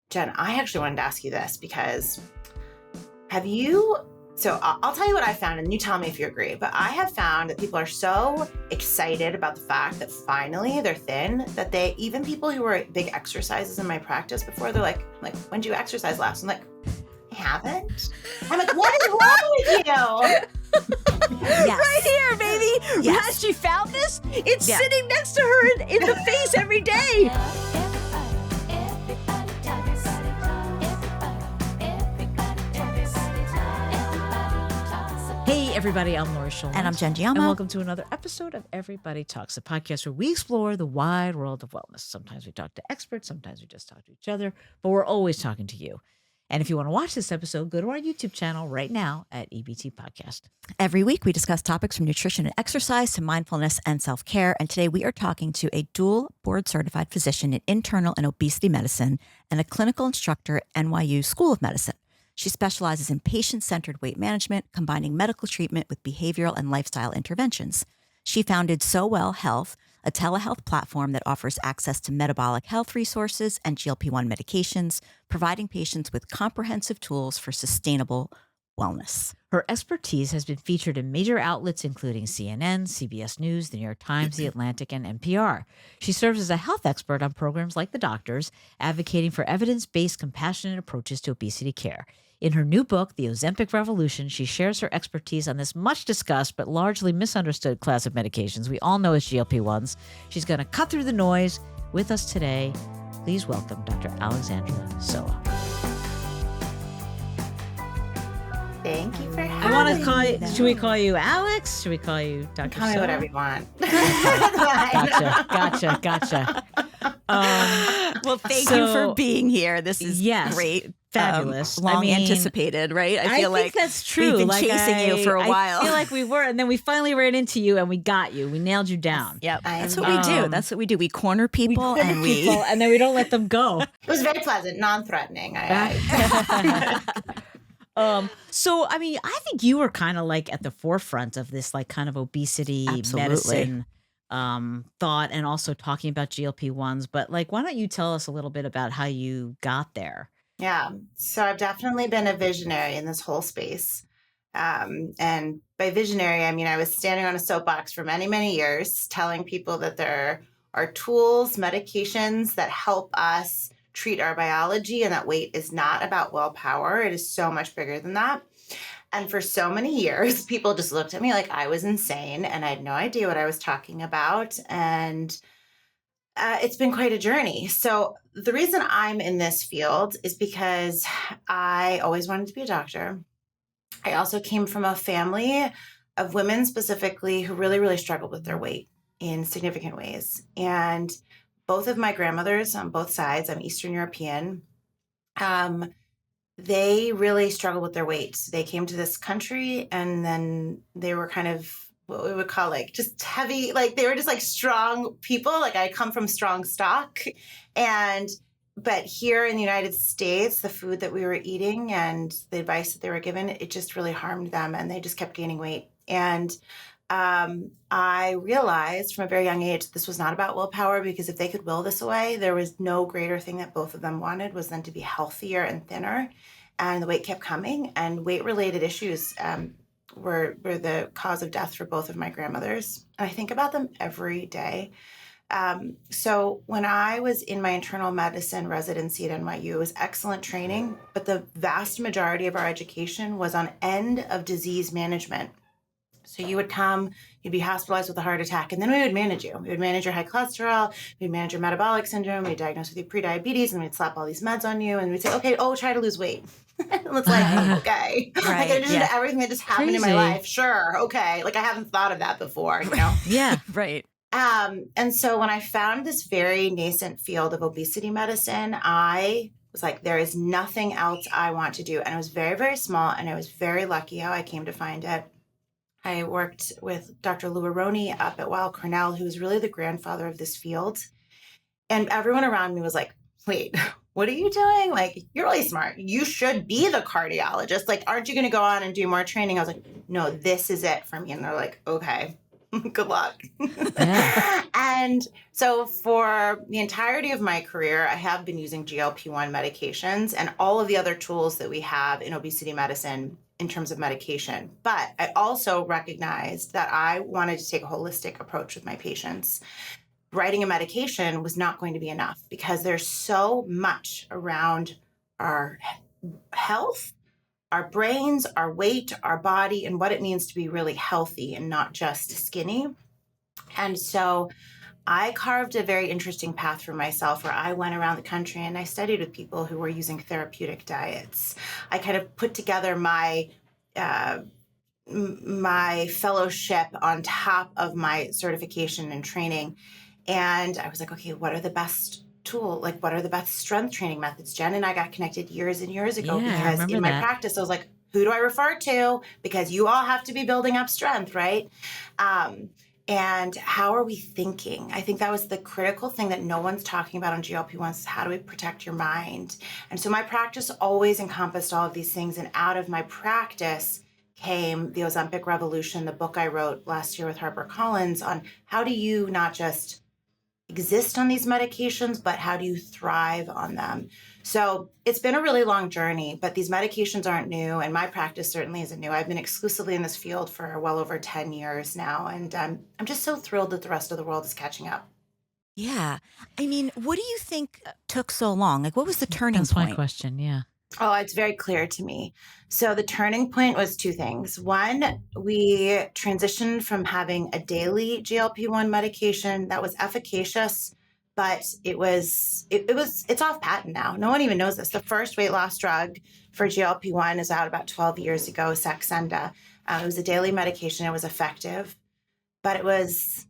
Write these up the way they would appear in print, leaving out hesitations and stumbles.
Jen, I actually wanted to ask you this because so I'll tell you what I found and you tell me if you agree, but I have found that people are so excited about the fact that finally they're thin that even people who were big exercises in my practice before, they're like, when did you exercise last? I'm like, I haven't. I'm like, what is wrong with you? Yes. Right here, baby. Yes. Has she found this? It's sitting next to her in the face every day. Hey, everybody, I'm Lori Schulman. And I'm Jen Giammo. And welcome to another episode of Everybody Talks, a podcast where we explore the wide world of wellness. Sometimes we talk to experts, sometimes we just talk to each other, but we're always talking to you. And if you want to watch this episode, go to our YouTube channel right now at EBT Podcast. Every week, we discuss topics from nutrition and exercise to mindfulness and self-care. And today we are talking to a dual board-certified physician in internal and obesity medicine and a clinical instructor at NYU School of Medicine. She specializes in patient-centered weight management, combining medical treatment with behavioral and lifestyle interventions. She founded So Well Health, a telehealth platform that offers access to metabolic health resources and GLP-1 medications, providing patients with comprehensive tools for sustainable wellness. Her expertise has been featured in major outlets including CNN, CBS News, The New York Times, The Atlantic, and NPR. She serves as a health expert on programs like The Doctors, advocating for evidence-based, compassionate approaches to obesity care. In her new book, The Ozempic Revolution, she shares her expertise on this much discussed but largely misunderstood class of medications we all know as GLP-1s. She's going to cut through the noise with us today. Please welcome Dr. Alexandra Sowa. Thank you for having me. I want to call you, should we call you Alex? Should we call you Dr. Call me Sowa? whatever you want. Gotcha. Well, thank you for being here. This is great. Fabulous. Long anticipated, right? I feel think that's true. We've been chasing you for a while. I feel like we were, and then we finally ran into you and we got you. We nailed you down. Yep. That's what we do. That's what we do. We corner people and then we don't let them go. It was very pleasant, non-threatening. So, I mean, I think you were kind of like at the forefront of this, like kind of obesity medicine thought, and also talking about GLP-1s. But like, why don't you tell us a little bit about how you got there? Yeah. So I've definitely been a visionary in this whole space. And by visionary, I mean, I was standing on a soapbox for many, many years telling people that there are tools, medications that help us treat our biology, and that weight is not about willpower. It is so much bigger than that. And for so many years, people just looked at me like I was insane and I had no idea what I was talking about. And it's been quite a journey. So the reason I'm in this field is because I always wanted to be a doctor. I also came from a family of women specifically who really, really struggled with their weight in significant ways. And both of my grandmothers on both sides, I'm Eastern European, they really struggled with their weight. They came to this country and then they were kind of what we would call like just heavy, like they were just like strong people. Like I come from strong stock. But here in the United States, the food that we were eating and the advice that they were given, it just really harmed them and they just kept gaining weight. And I realized from a very young age that this was not about willpower, because if they could will this away, there was no greater thing that both of them wanted was then to be healthier and thinner. And the weight kept coming, and weight-related issues were the cause of death for both of my grandmothers. And I think about them every day. So when I was in my internal medicine residency at NYU, it was excellent training, but the vast majority of our education was on end of disease management. So you would come, you'd be hospitalized with a heart attack, and then we would manage you. We would manage your high cholesterol, we'd manage your metabolic syndrome, we'd diagnose with you prediabetes, and we'd slap all these meds on you, and we'd say, okay, try to lose weight. And it's like, okay. Right, like I just did everything that just happened in my life. Sure, okay. Like I haven't thought of that before, you know? Yeah, right. And so when I found this very nascent field of obesity medicine, I was like, there is nothing else I want to do. And it was very, very small, and I was very lucky how I came to find it. I worked with Dr. Lou Aroney up at Weill Cornell, who was really the grandfather of this field. And everyone around me was like, wait, what are you doing? Like, you're really smart. You should be the cardiologist. Like, aren't you going to go on and do more training? I was like, no, this is it for me. And they're like, okay. Good luck. Yeah. And so for the entirety of my career, I have been using GLP-1 medications and all of the other tools that we have in obesity medicine in terms of medication. But I also recognized that I wanted to take a holistic approach with my patients. Writing a medication was not going to be enough because there's so much around our health, our brains, our weight, our body, and what it means to be really healthy and not just skinny. And so I carved a very interesting path for myself where I went around the country and I studied with people who were using therapeutic diets. I kind of put together my my fellowship on top of my certification and training. And I was like, okay, what are the best what are the best strength training methods? Jen and I got connected years and years ago Yeah, I because remember in my that. practice, I was like, who do I refer to? Because you all have to be building up strength, right? And how are we thinking? I think that was the critical thing that no one's talking about on GLP-1s is how do we protect your mind? And so my practice always encompassed all of these things. And out of my practice came the Ozempic Revolution, the book I wrote last year with HarperCollins on how do you not just exist on these medications, but how do you thrive on them? So it's been a really long journey, but these medications aren't new, and my practice certainly isn't new. I've been exclusively in this field for well over 10 years now, and I'm just so thrilled that the rest of the world is catching up. Yeah. I mean, what do you think took so long? Like, what was the turning That's my point? question. Yeah. Oh, it's very clear to me. So the turning point was two things. One, we transitioned from having a daily GLP-1 medication that was efficacious, but it's off patent now. No one even knows this. The first weight loss drug for GLP-1 is out about 12 years ago, Saxenda. It was a daily medication. It was effective, but it was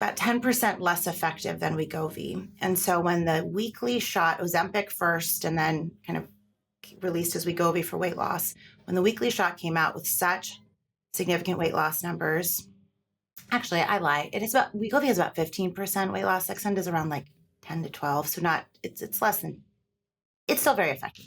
about 10% less effective than Wegovy. And so when the weekly shot, Ozempic first, and then kind of released as Wegovy for weight loss, when the weekly shot came out with such significant weight loss numbers, actually, I lie. It is about Wegovy has about 15% weight loss. Saxenda is around like 10 to 12, so not it's less than. It's still very effective.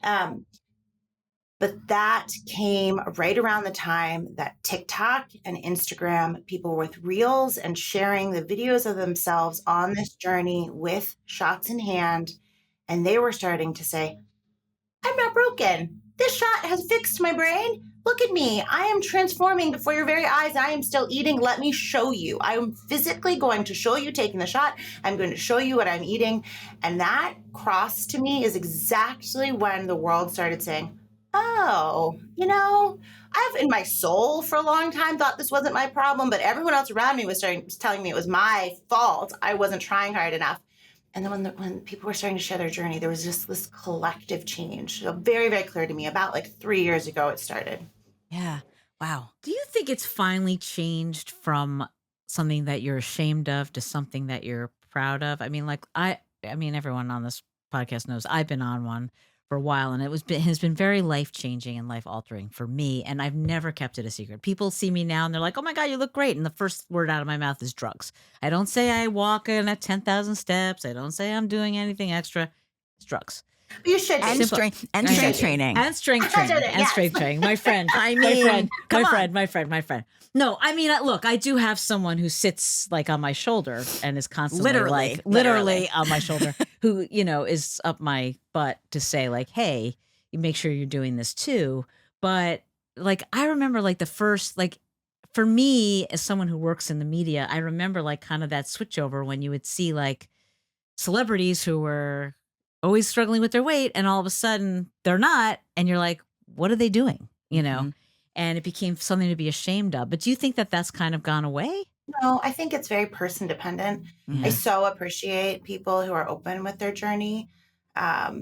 But that came right around the time that TikTok and Instagram, people with reels and sharing the videos of themselves on this journey with shots in hand. And they were starting to say, I'm not broken. This shot has fixed my brain. Look at me. I am transforming before your very eyes. I am still eating. Let me show you. I am physically going to show you taking the shot. I'm going to show you what I'm eating. And that cross to me is exactly when the world started saying, oh, I've in my soul for a long time thought this wasn't my problem, but everyone else around me was telling me it was my fault. I wasn't trying hard enough. And then when people were starting to share their journey, there was just this collective change. So very, very clear to me. About like 3 years ago, it started. Yeah. Wow. Do you think it's finally changed from something that you're ashamed of to something that you're proud of? I mean, everyone on this podcast knows I've been on one for a while, and has been very life-changing and life-altering for me, and I've never kept it a secret. People see me now and they're like, oh my God, you look great. And the first word out of my mouth is drugs. I don't say I walk in at 10,000 steps. I don't say I'm doing anything extra. It's drugs. You should be. And Simple. strength And training. And strength training. And Yes. strength training. My friend. I my mean, friend. come My on. friend. No, I mean, look, I do have someone who sits like on my shoulder and is constantly literally on my shoulder, who, is up my butt to say like, hey, you make sure you're doing this too. But like, I remember like the first, like, for me as someone who works in the media, I remember like kind of that switchover when you would see like celebrities who were always struggling with their weight and all of a sudden they're not. And you're like, what are they doing? And it became something to be ashamed of. But do you think that that's kind of gone away? No, I think it's very person dependent. Mhm. I so appreciate people who are open with their journey. I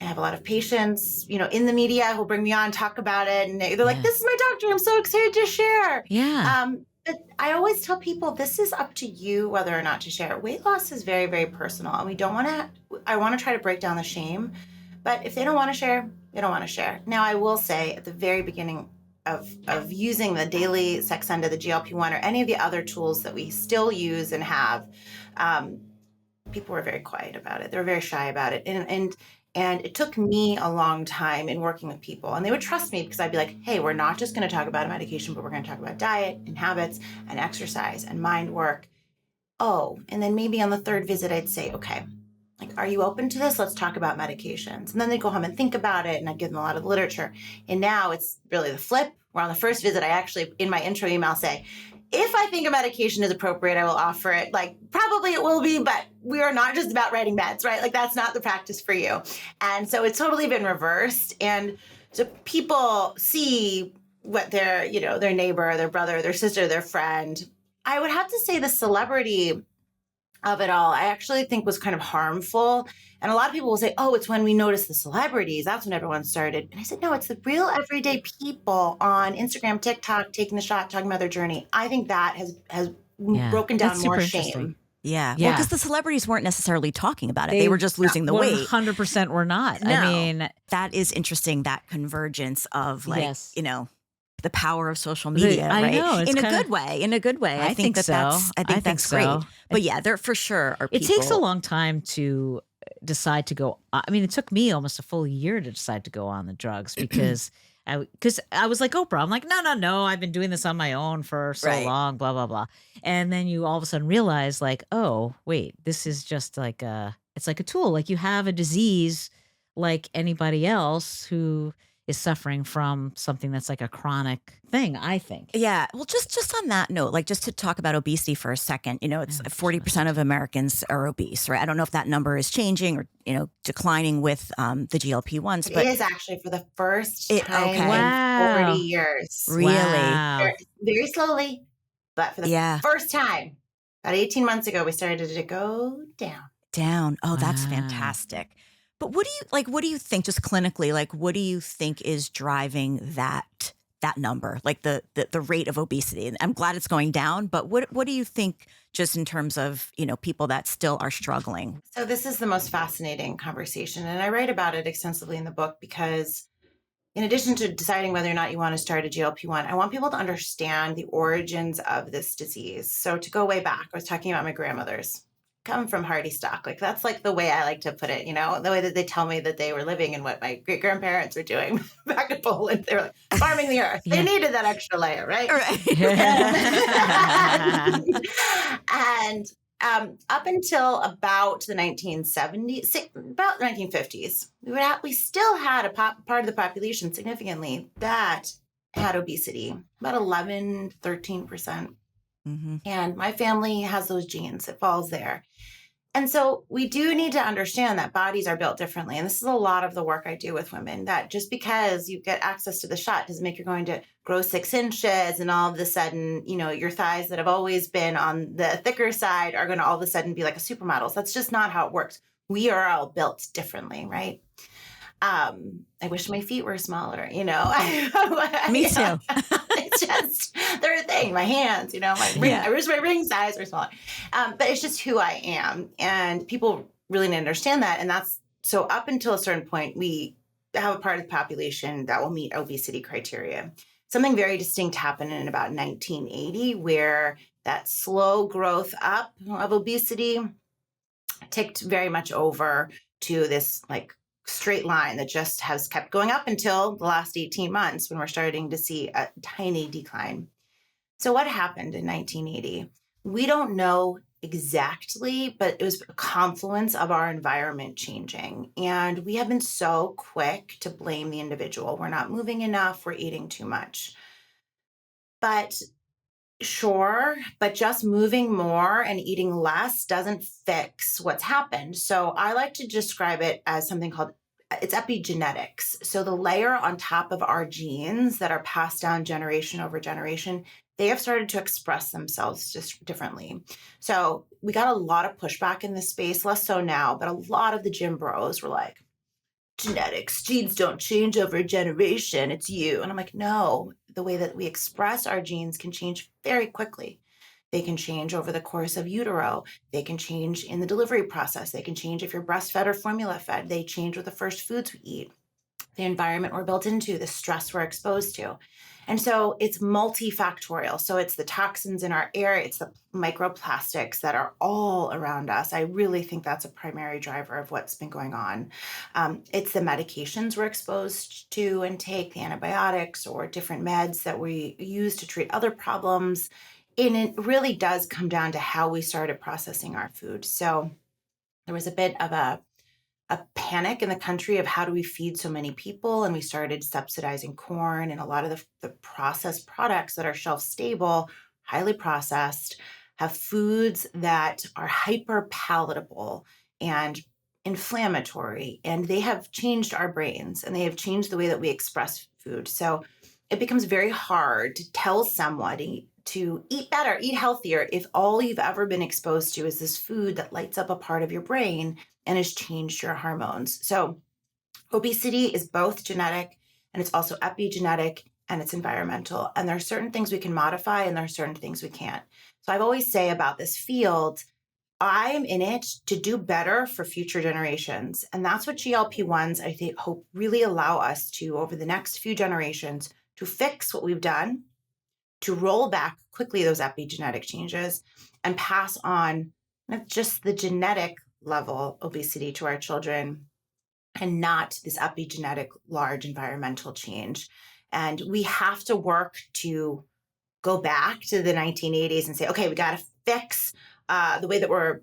have a lot of patients, in the media who'll bring me on, talk about it. And they're like, this is my doctor. I'm so excited to share. Yeah. But I always tell people this is up to you whether or not to share. Weight loss is very, very personal. And I want to try to break down the shame. But if they don't want to share, they don't want to share. Now, I will say at the very beginning of using the daily Saxenda, the GLP-1, or any of the other tools that we still use and have, people were very quiet about it. They were very shy about it. And it took me a long time in working with people, and they would trust me because I'd be like, hey, we're not just going to talk about a medication, but we're going to talk about diet and habits and exercise and mind work. Oh, and then maybe on the third visit, I'd say, okay, like, are you open to this? Let's talk about medications. And then they'd go home and think about it, and I'd give them a lot of literature. And now it's really the flip, where on the first visit, I actually, in my intro email, say, if I think a medication is appropriate, I will offer it. Like, probably it will be, but we are not just about writing meds, right? Like, that's not the practice for you. And so it's totally been reversed. And so people see what their neighbor, their brother, their sister, their friend. I would have to say the celebrity of it all, I actually think was kind of harmful. And a lot of people will say, oh, it's when we notice the celebrities. That's when everyone started. And I said, no, it's the real everyday people on Instagram, TikTok, taking the shot, talking about their journey. I think that has broken down more shame. Yeah. Well, because the celebrities weren't necessarily talking about it. They were just losing the weight. 100% were not. No. I mean, that is interesting, that convergence of like, the power of social media, right? I know, in a good way. In a good way. I think that's great. But yeah, there for sure are people. It takes a long time to decide to go. I mean, it took me almost a full year to decide to go on the drugs because I was like Oprah. I'm like, no. I've been doing this on my own for so long, blah, blah, blah. And then you all of a sudden realize like, oh, wait, this is just like it's like a tool. Like you have a disease like anybody else who is suffering from something that's like a chronic thing, I think. Yeah. Well, just on that note, like just to talk about obesity for a second, it's 40% of Americans are obese, right? I don't know if that number is changing or, declining with the GLP-1s. But it is actually for the first time in 40 years. Really? Wow. Very slowly, but for the first time, about 18 months ago, we started to go down. Oh, that's fantastic. But what do you think, just clinically, like what do you think is driving that number, like the rate of obesity? And I'm glad it's going down, but what do you think just in terms of, people that still are struggling? So this is the most fascinating conversation. And I write about it extensively in the book because in addition to deciding whether or not you want to start a GLP-1, I want people to understand the origins of this disease. So to go way back, I was talking about my grandmothers. Come from hardy stock. Like that's like the way I like to put it, the way that they tell me that they were living and what my great grandparents were doing back in Poland. They were like farming the earth. They needed that extra layer, right? And up until about the 1970s, about 1950s, we still had a part of the population significantly that had obesity, about 11, 13%. Mm-hmm. And my family has those genes. It falls there. And so we do need to understand that bodies are built differently. And this is a lot of the work I do with women, that just because you get access to the shot doesn't make you're going to grow 6 inches and all of a sudden, your thighs that have always been on the thicker side are going to all of a sudden be like a supermodel. So that's just not how it works. We are all built differently, right? I wish my feet were smaller, Me too. It's just, they're a thing. My hands, I wish my ring size were smaller. But it's just who I am. And people really need to understand that. And that's, so up until a certain point, we have a part of the population that will meet obesity criteria. Something very distinct happened in about 1980, where that slow growth up of obesity ticked very much over to this like straight line that just has kept going up until the last 18 months when we're starting to see a tiny decline. So what happened in 1980? We don't know exactly, but it was a confluence of our environment changing. And we have been so quick to blame the individual. We're not moving enough. We're eating too much. But sure, but just moving more and eating less doesn't fix what's happened. So I like to describe it as something called, it's epigenetics. So the layer on top of our genes that are passed down generation over generation, they have started to express themselves just differently. So we got a lot of pushback in this space, less so now, but a lot of the gym bros were like, genetics, genes don't change over a generation, it's you. And I'm like, no, the way that we express our genes can change very quickly. They can change over the course of utero. They can change in the delivery process. They can change if you're breastfed or formula fed. They change with the first foods we eat. the environment we're built into, the stress we're exposed to. And so it's multifactorial. So it's the toxins in our air, it's the microplastics that are all around us. I really think that's a primary driver of what's been going on. It's the medications we're exposed to and take, the antibiotics or different meds that we use to treat other problems. And it really does come down to how we started processing our food. So there was a bit of a panic in the country of how do we feed so many people, and we started subsidizing corn and a lot of the processed products that are shelf stable, highly processed, have foods that are hyper palatable and inflammatory, and they have changed our brains and they have changed the way that we express food. So it becomes very hard to tell somebody to eat better, eat healthier, if all you've ever been exposed to is this food that lights up a part of your brain and has changed your hormones. So obesity is both genetic and it's also epigenetic and it's environmental. And there are certain things we can modify and there are certain things we can't. So I've always say about this field, I'm in it to do better for future generations. And that's what GLP-1s, I think, hope really allow us to, over the next few generations, to fix what we've done, to roll back quickly those epigenetic changes and pass on not just the genetic level obesity to our children and not this epigenetic large environmental change. And we have to work to go back to the 1980s and say, okay, we got to fix the way that we're,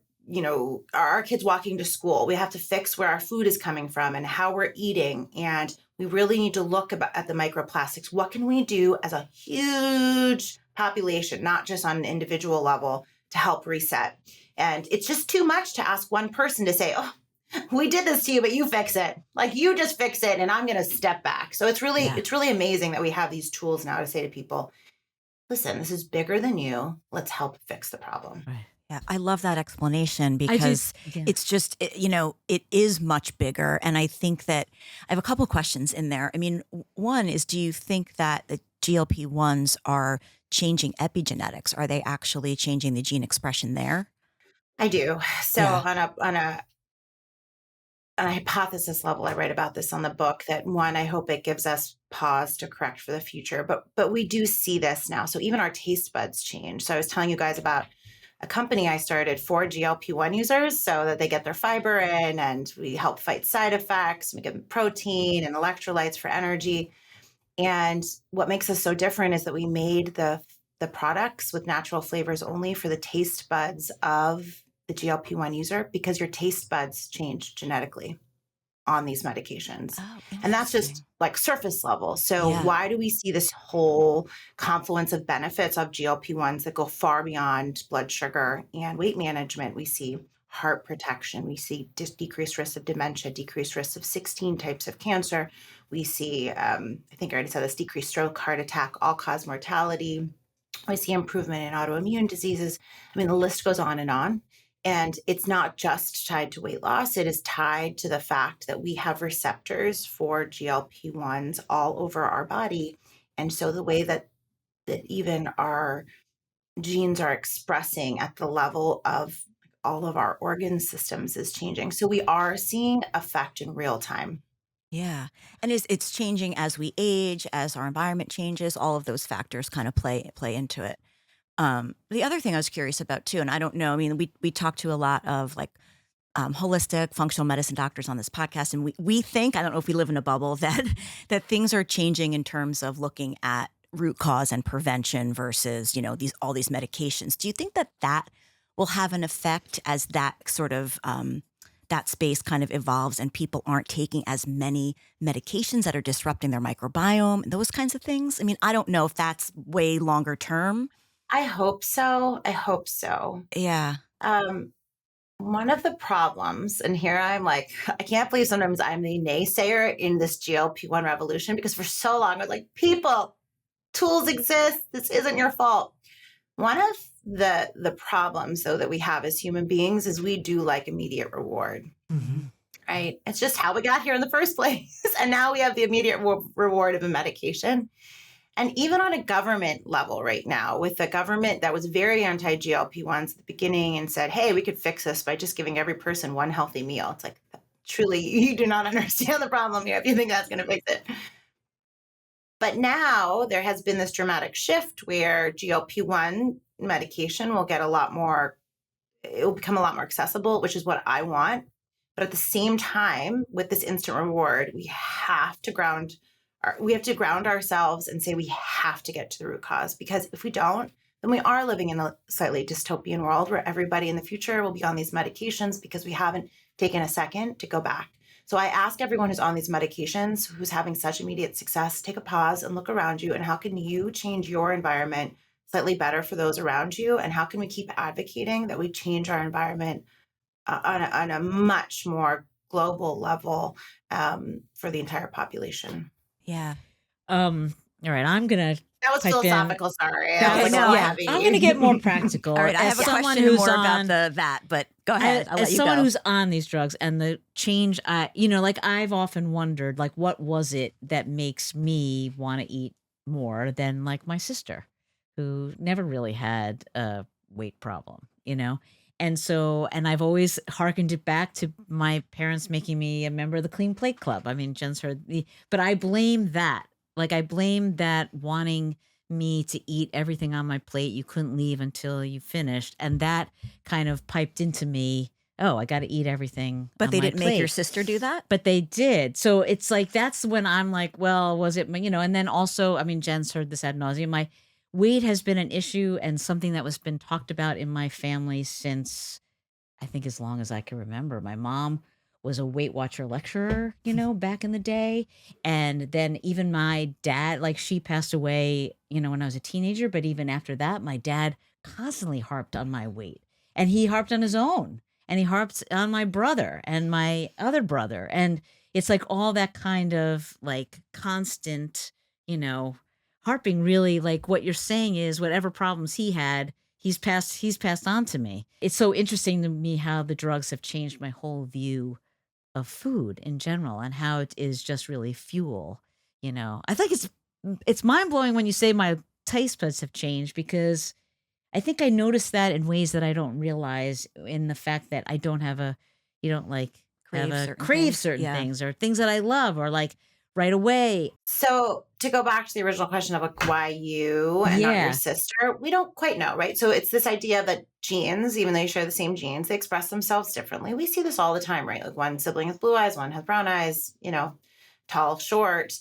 our kids walking to school. We have to fix where our food is coming from and how we're eating. And we really need to look at the microplastics. What can we do as a huge population, not just on an individual level, to help reset? And it's just too much to ask one person to say, oh, we did this to you, but you fix it. Like, you just fix it and I'm going to step back. So it's really amazing that we have these tools now to say to people, listen, this is bigger than you. Let's help fix the problem. Right. Yeah, I love that explanation because it's just, it is much bigger. And I think that I have a couple questions in there. I mean, one is, do you think that the GLP-1s are changing epigenetics? Are they actually changing the gene expression there? I do. So Yeah. on a hypothesis level, I write about this on the book that, one, I hope it gives us pause to correct for the future, but we do see this now. So even our taste buds change. So I was telling you guys about a company I started for GLP-1 users so that they get their fiber in, and we help fight side effects. We give them protein and electrolytes for energy. And what makes us so different is that we made the products with natural flavors only for the taste buds of the GLP-1 user, because your taste buds change genetically on these medications. Oh, And that's just interesting. like surface level. So Yeah. why do we see this whole confluence of benefits of GLP-1s that go far beyond blood sugar and weight management? We see heart protection. We see decreased risk of dementia, decreased risk of 16 types of cancer. We see, I think I already said this, decreased stroke, heart attack, all-cause mortality. We see improvement in autoimmune diseases. I mean, the list goes on and on. And it's not just tied to weight loss. It is tied to the fact that we have receptors for GLP-1s all over our body. And so the way that even our genes are expressing at the level of all of our organ systems is changing. So we are seeing effect in real time. Yeah. And it's changing as we age, as our environment changes, all of those factors kind of play into it. The other thing I was curious about too, and I don't know, I mean, we talk to a lot of like holistic functional medicine doctors on this podcast, and we think, I don't know if we live in a bubble, that things are changing in terms of looking at root cause and prevention versus, all these medications. Do you think that will have an effect as that sort of that space kind of evolves and people aren't taking as many medications that are disrupting their microbiome, those kinds of things? I mean, I don't know if that's way longer term. I hope so. I hope so. Yeah. One of the problems, and here I'm like, I can't believe sometimes I'm the naysayer in this GLP-1 revolution, because for so long I was like, people, tools exist. This isn't your fault. One of the problems, though, that we have as human beings is we do like immediate reward, right? It's just how we got here in the first place. And now we have the immediate reward of a medication. And even on a government level right now, with a government that was very anti-GLP-1s at the beginning and said, hey, we could fix this by just giving every person one healthy meal. It's like, truly, you do not understand the problem here if you think that's going to fix it. But now there has been this dramatic shift where GLP-1 medication will get a lot more, it will become a lot more accessible, which is what I want. But at the same time, with this instant reward, we have to ground ourselves and say we have to get to the root cause, because if we don't, then we are living in a slightly dystopian world where everybody in the future will be on these medications because we haven't taken a second to go back. So I ask everyone who's on these medications, who's having such immediate success, take a pause and look around you, and how can you change your environment slightly better for those around you? And how can we keep advocating that we change our environment on a much more global level for the entire population? Yeah. All right, I'm gonna That was pipe in. philosophical. Sorry, That I was was- like a little yeah, heavy. I'm gonna get more practical. All right, I have a someone question who's more on- about that, but go ahead. I'll let as you someone go. who's on these drugs and the change, like I've often wondered, like, what was it that makes me want to eat more than like my sister, who never really had a weight problem, And so, and I've always hearkened it back to my parents making me a member of the Clean Plate Club. I mean, Jen's heard but I blame that. Like, I blame that wanting me to eat everything on my plate. You couldn't leave until you finished. And that kind of piped into me, oh, I got to eat everything. But on they my didn't make your plate. sister do that? But they did. So it's like, that's when I'm like, well, was it, and then also, I mean, Jen's heard this ad nauseum. My weight has been an issue and something that was been talked about in my family since, I think, as long as I can remember. My mom was a Weight Watcher lecturer, back in the day. And then even my dad, like, she passed away, when I was a teenager. But even after that, my dad constantly harped on my weight, and he harped on his own, and he harped on my brother and my other brother. And it's like all that kind of like constant, harping, really, like what you're saying is whatever problems he had, he's passed on to me. It's so interesting to me how the drugs have changed my whole view of food in general, and how it is just really fuel. I think it's mind-blowing when you say my taste buds have changed, because I think I noticed that in ways that I don't realize, in the fact that I don't crave certain things, or things that I love, or like right away. So to go back to the original question of like why you and not your sister, we don't quite know, right? So it's this idea that genes, even though you share the same genes, they express themselves differently. We see this all the time, right? Like one sibling has blue eyes, one has brown eyes, tall, short.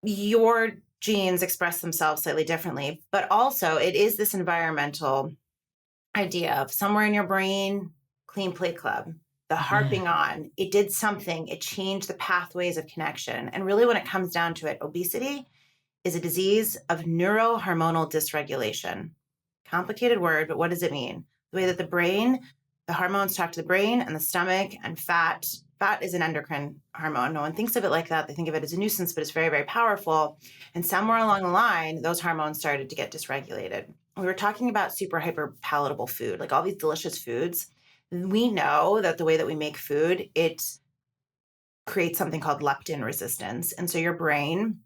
Your genes express themselves slightly differently, but also it is this environmental idea of somewhere in your brain, Clean Plate Club, the harping on, it did something, it changed the pathways of connection. And really, when it comes down to it, obesity is a disease of neurohormonal dysregulation. Complicated word, but what does it mean? The way that the hormones talk to the brain and the stomach, and fat is an endocrine hormone. No one thinks of it like that. They think of it as a nuisance, but it's very, very powerful. And somewhere along the line, those hormones started to get dysregulated. We were talking about super hyper palatable food, like all these delicious foods. We know that the way that we make food, it creates something called leptin resistance. And so your brain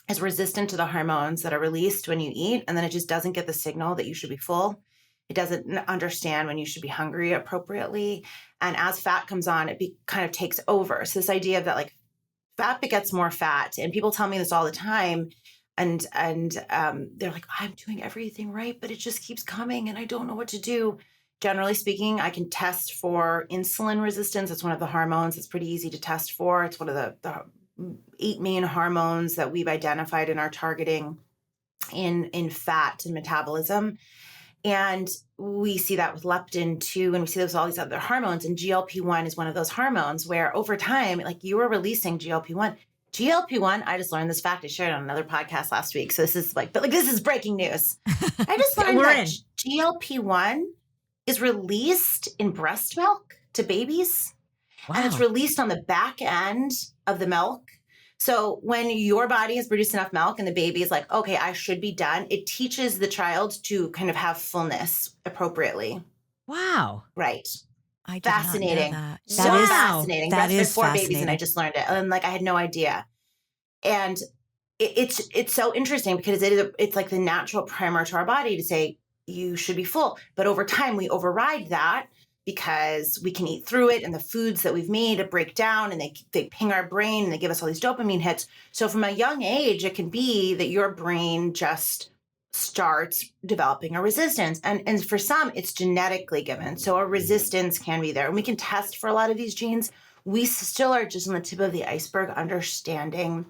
is resistant to the hormones that are released when you eat, and then it just doesn't get the signal that you should be full. It doesn't understand when you should be hungry appropriately. And as fat comes on, it kind of takes over. So this idea of that, like, fat begets more fat. And people tell me this all the time. And they're like, I'm doing everything right, but it just keeps coming and I don't know what to do. Generally speaking, I can test for insulin resistance. It's one of the hormones that's pretty easy to test for. It's one of the 8 main hormones that we've identified in our targeting in fat and metabolism. And we see that with leptin too, and we see those all these other hormones. And GLP-1 is one of those hormones where over time, like, you are releasing GLP-1. GLP-1, I just learned this fact. I shared it on another podcast last week. So this is this is breaking news. I just learned that GLP-1 is released in breast milk to babies. Wow. And it's released on the back end of the milk. So when your body has produced enough milk and the baby is like, okay, I should be done, it teaches the child to kind of have fullness appropriately. Wow. Right. Fascinating. That is fascinating. That is 4 fascinating. babies, and I just learned it. And I had no idea. And it's so interesting because it's like the natural primer to our body to say, you should be full. But over time, we override that. because we can eat through it, and the foods that we've made to break down, and they ping our brain and they give us all these dopamine hits. So from a young age, it can be that your brain just starts developing a resistance. And for some, it's genetically given. So a resistance can be there. And we can test for a lot of these genes. We still are just on the tip of the iceberg understanding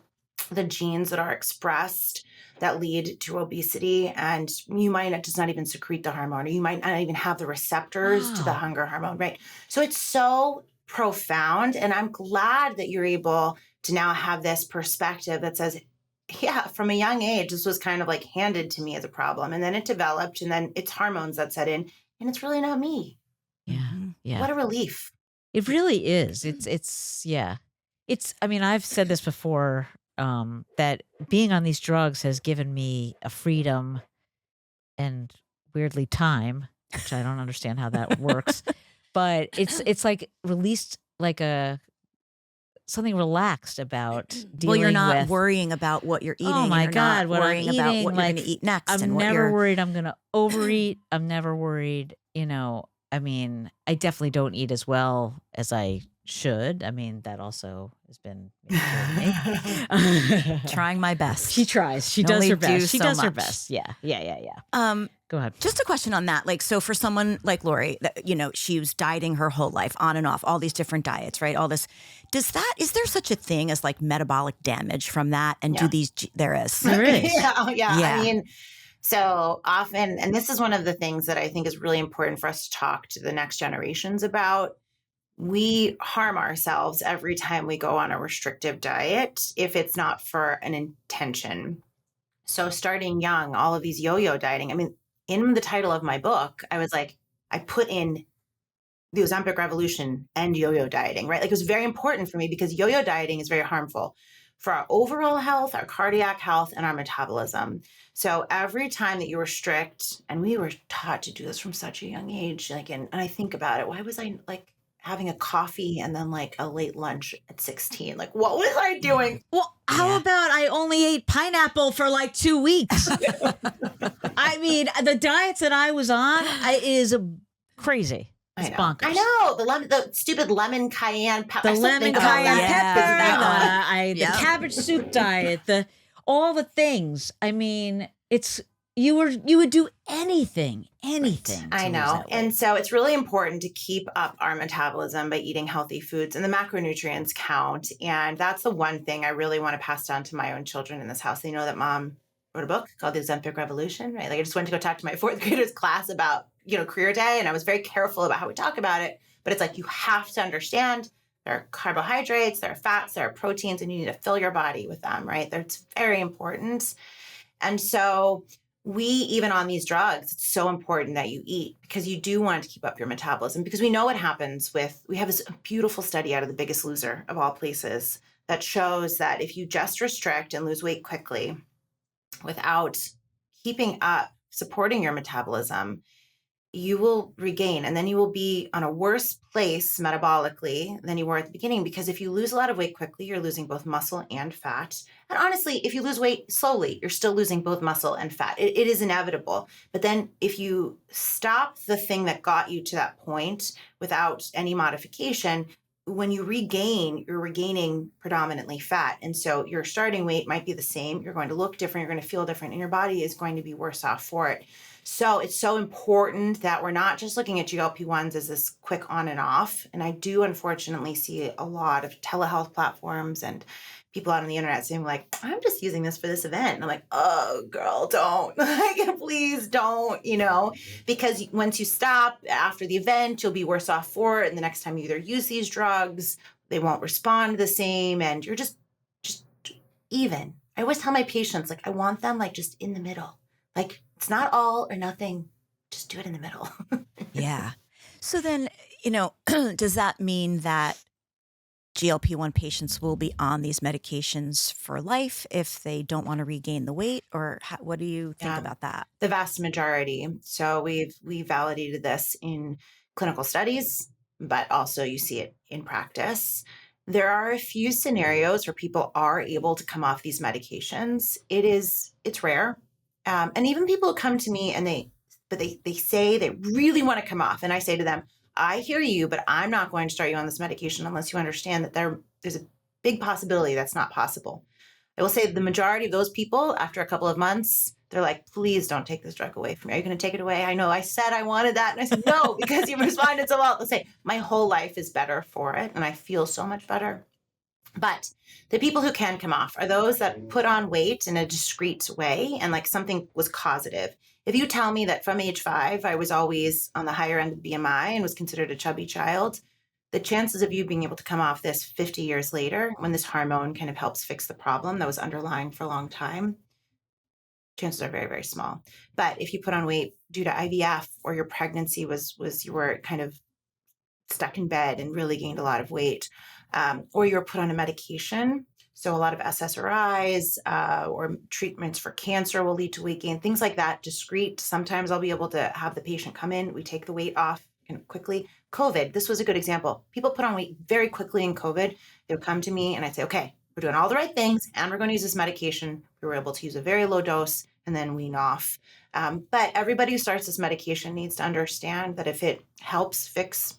the genes that are expressed that lead to obesity. And you might just not even secrete the hormone, or you might not even have the receptors to the hunger hormone, right? So it's so profound. And I'm glad that you're able to now have this perspective that says, yeah, from a young age, this was kind of like handed to me as a problem. And then it developed, and then it's hormones that set in, and it's really not me. Yeah. Yeah. What a relief. It really is. Yeah. I mean, I've said this before, that being on these drugs has given me a freedom and weirdly time, which I don't understand how that works, but it's like released like something relaxed about dealing Well, you're not with, worrying about what you're eating. oh my and you're God, not what I'm worrying about eating, what you're going to eat next. I'm and what never you're worried I'm going to overeat. I'm never worried, I mean, I definitely don't eat as well as I should. I mean, that also has been me. trying my best. She tries. She You does only her do best. She so does her much. best. Yeah. Go ahead. Just a question on that. Like, so for someone like Lori, that, she was dieting her whole life, on and off, all these different diets, right? All this. Is there such a thing as like metabolic damage from that? And there is. There is. Yeah. I mean, so often, and this is one of the things that I think is really important for us to talk to the next generations about. We harm ourselves every time we go on a restrictive diet if it's not for an intention. So starting young, all of these yo-yo dieting. I mean, in the title of my book, I was like, I put in the Ozempic Revolution and yo-yo dieting, right? Like, it was very important for me because yo-yo dieting is very harmful for our overall health, our cardiac health, and our metabolism. So every time that you restrict, and we were taught to do this from such a young age, like, and I think about it, why was I like having a coffee and then like a late lunch at 16? Like, what was I doing? Well, how about I only ate pineapple for like 2 weeks? I mean, the diets that I was on is crazy. It's bonkers. I know the stupid lemon cayenne pepper. The lemon cayenne pepper, the Yep. cabbage soup diet, all the things. I mean, you would do anything. I know. And so it's really important to keep up our metabolism by eating healthy foods, and the macronutrients count. And that's the one thing I really want to pass down to my own children in this house. They know that mom wrote a book called The Ozempic Revolution, right? Like, I just went to go talk to my fourth graders class about, career day. And I was very careful about how we talk about it, but it's like, you have to understand there are carbohydrates, there are fats, there are proteins, and you need to fill your body with them, right? That's very important. And so even on these drugs, it's so important that you eat, because you do want to keep up your metabolism, because we know what happens we have this beautiful study out of The Biggest Loser of all places that shows that if you just restrict and lose weight quickly without keeping up, supporting your metabolism, you will regain, and then you will be on a worse place metabolically than you were at the beginning. Because if you lose a lot of weight quickly, you're losing both muscle and fat. And honestly, if you lose weight slowly, you're still losing both muscle and fat. It is inevitable. But then if you stop the thing that got you to that point without any modification, when you regain, you're regaining predominantly fat. And so your starting weight might be the same. You're going to look different. You're going to feel different, and your body is going to be worse off for it. So it's so important that we're not just looking at GLP-1s as this quick on and off. And I do unfortunately see a lot of telehealth platforms and people out on the internet saying like, I'm just using this for this event. And I'm like, oh girl, don't, like, please don't, because once you stop after the event, you'll be worse off for it. And the next time you either use these drugs, they won't respond the same. And you're just even. I always tell my patients, like, I want them like just in the middle. Like, it's not all or nothing. Just do it in the middle. Yeah. So then, does that mean that GLP-1 patients will be on these medications for life if they don't want to regain the weight? Or what do you think about that? The vast majority. So we validated this in clinical studies, but also you see it in practice. There are a few scenarios where people are able to come off these medications. It's rare. And even people who come to me and they say they really want to come off. And I say to them, I hear you, but I'm not going to start you on this medication unless you understand that there's a big possibility that's not possible. I will say the majority of those people, after a couple of months, they're like, please don't take this drug away from me. Are you going to take it away? I know I said I wanted that. And I said, no, because you responded so well. They'll say, my whole life is better for it. And I feel so much better. But the people who can come off are those that put on weight in a discreet way and like something was causative. If you tell me that from age 5, I was always on the higher end of BMI and was considered a chubby child, the chances of you being able to come off this 50 years later, when this hormone kind of helps fix the problem that was underlying for a long time, chances are very, very small. But if you put on weight due to IVF or your pregnancy was you were kind of stuck in bed and really gained a lot of weight, or you were put on a medication, so a lot of SSRIs or treatments for cancer will lead to weight gain, things like that, discrete. Sometimes I'll be able to have the patient come in, we take the weight off quickly. COVID, this was a good example. People put on weight very quickly in COVID. They would come to me and I'd say, okay, we're doing all the right things and we're going to use this medication. We were able to use a very low dose and then wean off. But everybody who starts this medication needs to understand that if it helps fix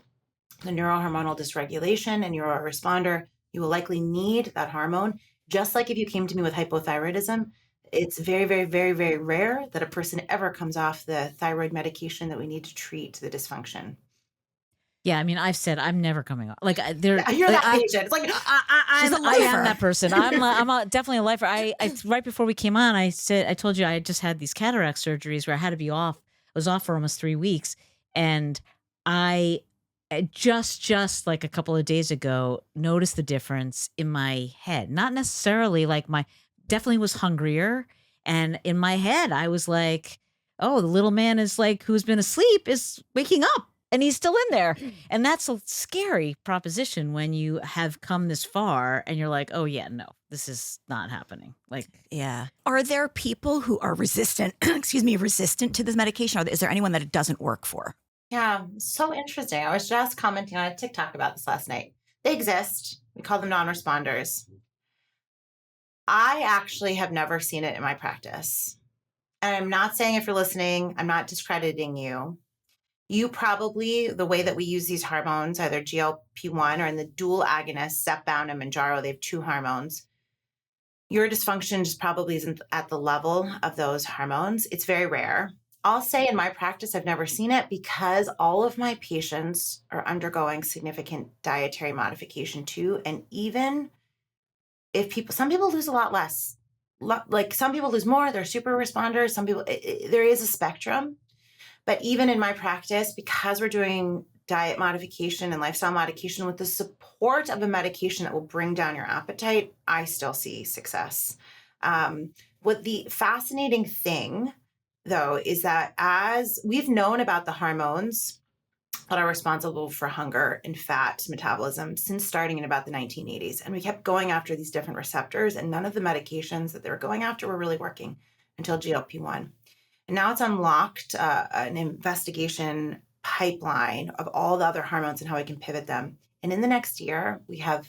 the neurohormonal dysregulation and you're a responder, you will likely need that hormone. Just like if you came to me with hypothyroidism, it's very, very, very, very rare that a person ever comes off the thyroid medication that we need to treat the dysfunction. Yeah, I mean, I've said I'm never coming off. Like You're like, that patient. It's like She's a I am lifer. that person. I'm definitely a lifer. I right before we came on, I told you I had just had these cataract surgeries where I had to be off. I was off for almost 3 weeks, and I just like a couple of days ago noticed the difference in my head. Not necessarily like definitely was hungrier, and in my head I was like, oh, the little man is like who's been asleep is waking up. And he's still in there. And that's a scary proposition when you have come this far and you're like, oh, yeah, no, this is not happening. Like, yeah. Are there people who are resistant, resistant to this medication? Or is there anyone that it doesn't work for? Yeah, so interesting. I was just commenting on a TikTok about this last night. They exist. We call them non-responders. I actually have never seen it in my practice. And I'm not saying if you're listening, I'm not discrediting you. You probably, the way that we use these hormones, either GLP-1 or in the dual agonists, Zepbound and Mounjaro, they have 2 hormones. Your dysfunction just probably isn't at the level of those hormones. It's very rare. I'll say in my practice, I've never seen it because all of my patients are undergoing significant dietary modification too. And even if some people lose a lot less, like some people lose more, they're super responders. Some people, there is a spectrum. But even in my practice, because we're doing diet modification and lifestyle modification with the support of a medication that will bring down your appetite, I still see success. What the fascinating thing, though, is that as we've known about the hormones that are responsible for hunger and fat metabolism since starting in about the 1980s, and we kept going after these different receptors, and none of the medications that they were going after were really working until GLP-1. And now it's unlocked an investigation pipeline of all the other hormones and how we can pivot them. And in the next year, we have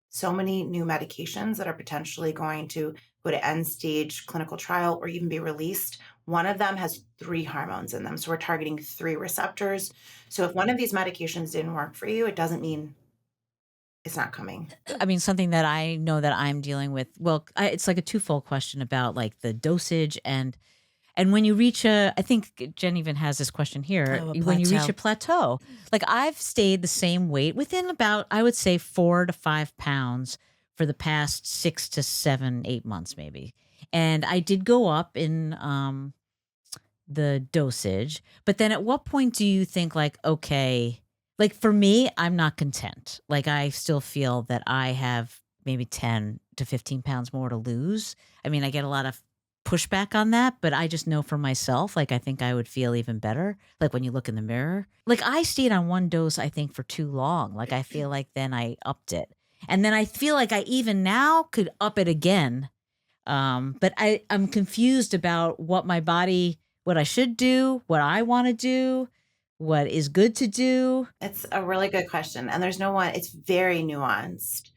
so many new medications that are potentially going to go to end stage clinical trial or even be released. One of them has 3 hormones in them. So we're targeting 3 receptors. So if one of these medications didn't work for you, it doesn't mean it's not coming. I mean, something that I know that I'm dealing with, well, it's like a twofold question about like the dosage and when you reach I think Jen even has this question here, when you reach a plateau, like I've stayed the same weight within about, I would say 4 to 5 pounds for the past 6 to 7, 8 months, maybe. And I did go up in the dosage, but then at what point do you think like, okay, like for me, I'm not content. Like I still feel that I have maybe 10 to 15 pounds more to lose. I mean, I get a lot of pushback on that, but I just know for myself, like I think I would feel even better. Like when you look in the mirror, like I stayed on one dose, I think for too long. Like I feel like then I upped it. And then I feel like I even now could up it again. But I'm confused about what my body, what I should do, what I want to do, what is good to do. It's a really good question. And there's no one, it's very nuanced.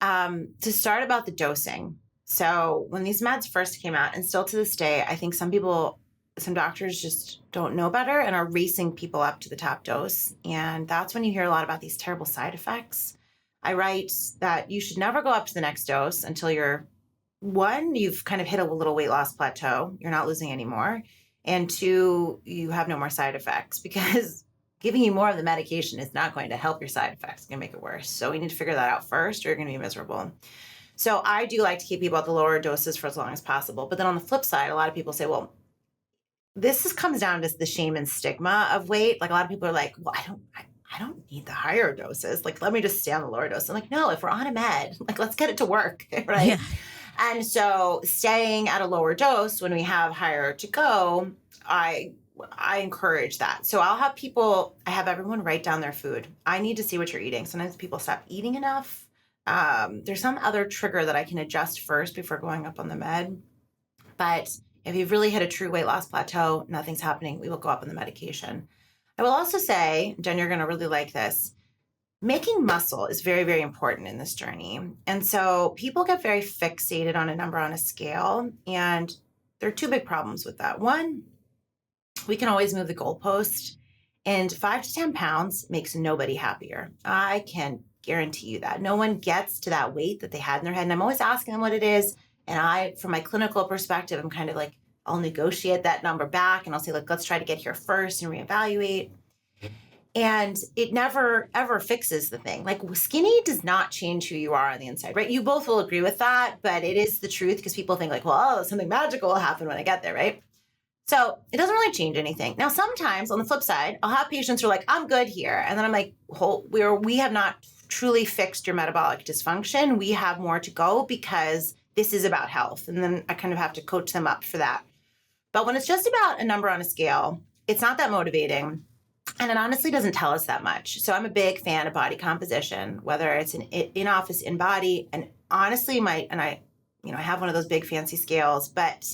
To start about the dosing. So when these meds first came out, and still to this day, I think some people some doctors just don't know better and are racing people up to the top dose. And that's when you hear a lot about these terrible side effects. I write that you should never go up to the next dose until you've kind of hit a little weight loss plateau. You're not losing anymore. And 2, you have no more side effects, because giving you more of the medication is not going to help your side effects. It's going to make it worse. So we need to figure that out first, or you're going to be miserable. So I do like to keep people at the lower doses for as long as possible. But then on the flip side, a lot of people say, well, comes down to the shame and stigma of weight. Like, a lot of people are like, well, I don't need the higher doses. Like, let me just stay on the lower dose. I'm like, no, if we're on a med, like, let's get it to work, right? Yeah. And so staying at a lower dose when we have higher to go, I encourage that. So I have everyone write down their food. I need to see what you're eating. Sometimes people stop eating enough. There's some other trigger that I can adjust first before going up on the med. But if you've really hit a true weight loss plateau, nothing's happening, we will go up on the medication. I will also say, Jen, you're going to really like this. Making muscle is very, very important in this journey. And so people get very fixated on a number on a scale. And there are 2 big problems with that. One, we can always move the goalpost. And 5 to 10 pounds makes nobody happier. I can guarantee you that. No one gets to that weight that they had in their head. And I'm always asking them what it is. And from my clinical perspective, I'm kind of like, I'll negotiate that number back and I'll say, like, let's try to get here first and reevaluate. And it never, ever fixes the thing. Like, skinny does not change who you are on the inside, right? You both will agree with that, but it is the truth, because people think like, well, something magical will happen when I get there, right? So it doesn't really change anything. Now, sometimes on the flip side, I'll have patients who are like, I'm good here. And then I'm like, we have not truly fixed your metabolic dysfunction. We have more to go, because this is about health. And then I kind of have to coach them up for that. But when it's just about a number on a scale, it's not that motivating. And it honestly doesn't tell us that much. So I'm a big fan of body composition, whether it's an in-office, in-body. And honestly, I have one of those big fancy scales, but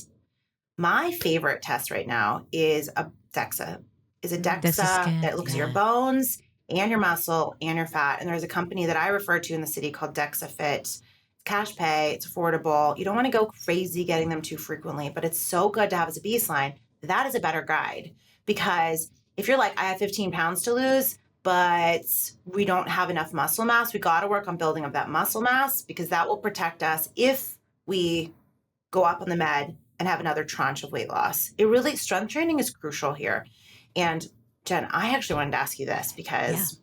my favorite test right now is a DEXA. scan, that looks at your bones and your muscle and your fat. And there's a company that I refer to in the city called DEXA Fit. Cash pay, it's affordable. You don't want to go crazy getting them too frequently, but it's so good to have as a baseline. That is a better guide, because if you're like, I have 15 pounds to lose, but we don't have enough muscle mass, we got to work on building up that muscle mass, because that will protect us if we go up on the med and have another tranche of weight loss. Strength training is crucial here. And Jen, I actually wanted to ask you this, because